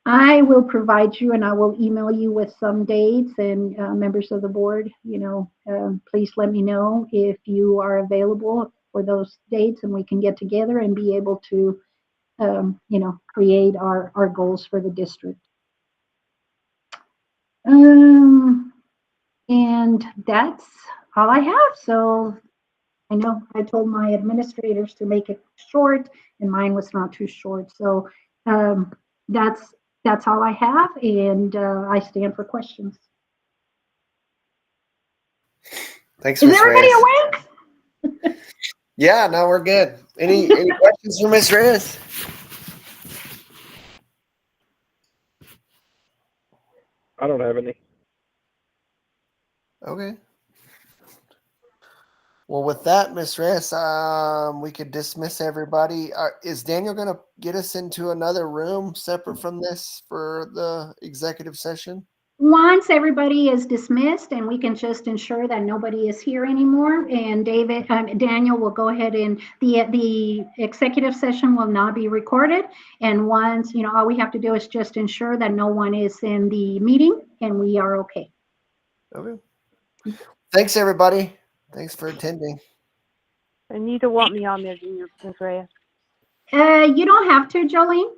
[SPEAKER 6] I will provide you, and I will email you with some dates, and members of the board, please let me know if you are available for those dates, and we can get together and be able to, create our goals for the district. And that's all I have. So I know I told my administrators to make it short, and mine was not too short. So that's all I have, and I stand for questions.
[SPEAKER 1] Thanks,
[SPEAKER 6] Is
[SPEAKER 1] Miss
[SPEAKER 6] everybody
[SPEAKER 1] Reyes.
[SPEAKER 6] awake?
[SPEAKER 1] Yeah, no, we're good. Any questions for Miss Reyes?
[SPEAKER 4] I don't have any.
[SPEAKER 1] Okay. Well, with that, Miss Reyes, we could dismiss everybody. Is Daniel going to get us into another room separate from this for the executive session?
[SPEAKER 6] Once everybody is dismissed and we can just ensure that nobody is here anymore, and Daniel will go ahead and the executive session will not be recorded. And once, all we have to do is just ensure that no one is in the meeting and we are okay.
[SPEAKER 1] Okay. Thanks, everybody. Thanks for attending.
[SPEAKER 7] And you don't want me on there, do you, Ms. Reyes?
[SPEAKER 6] You don't have to, Jolene.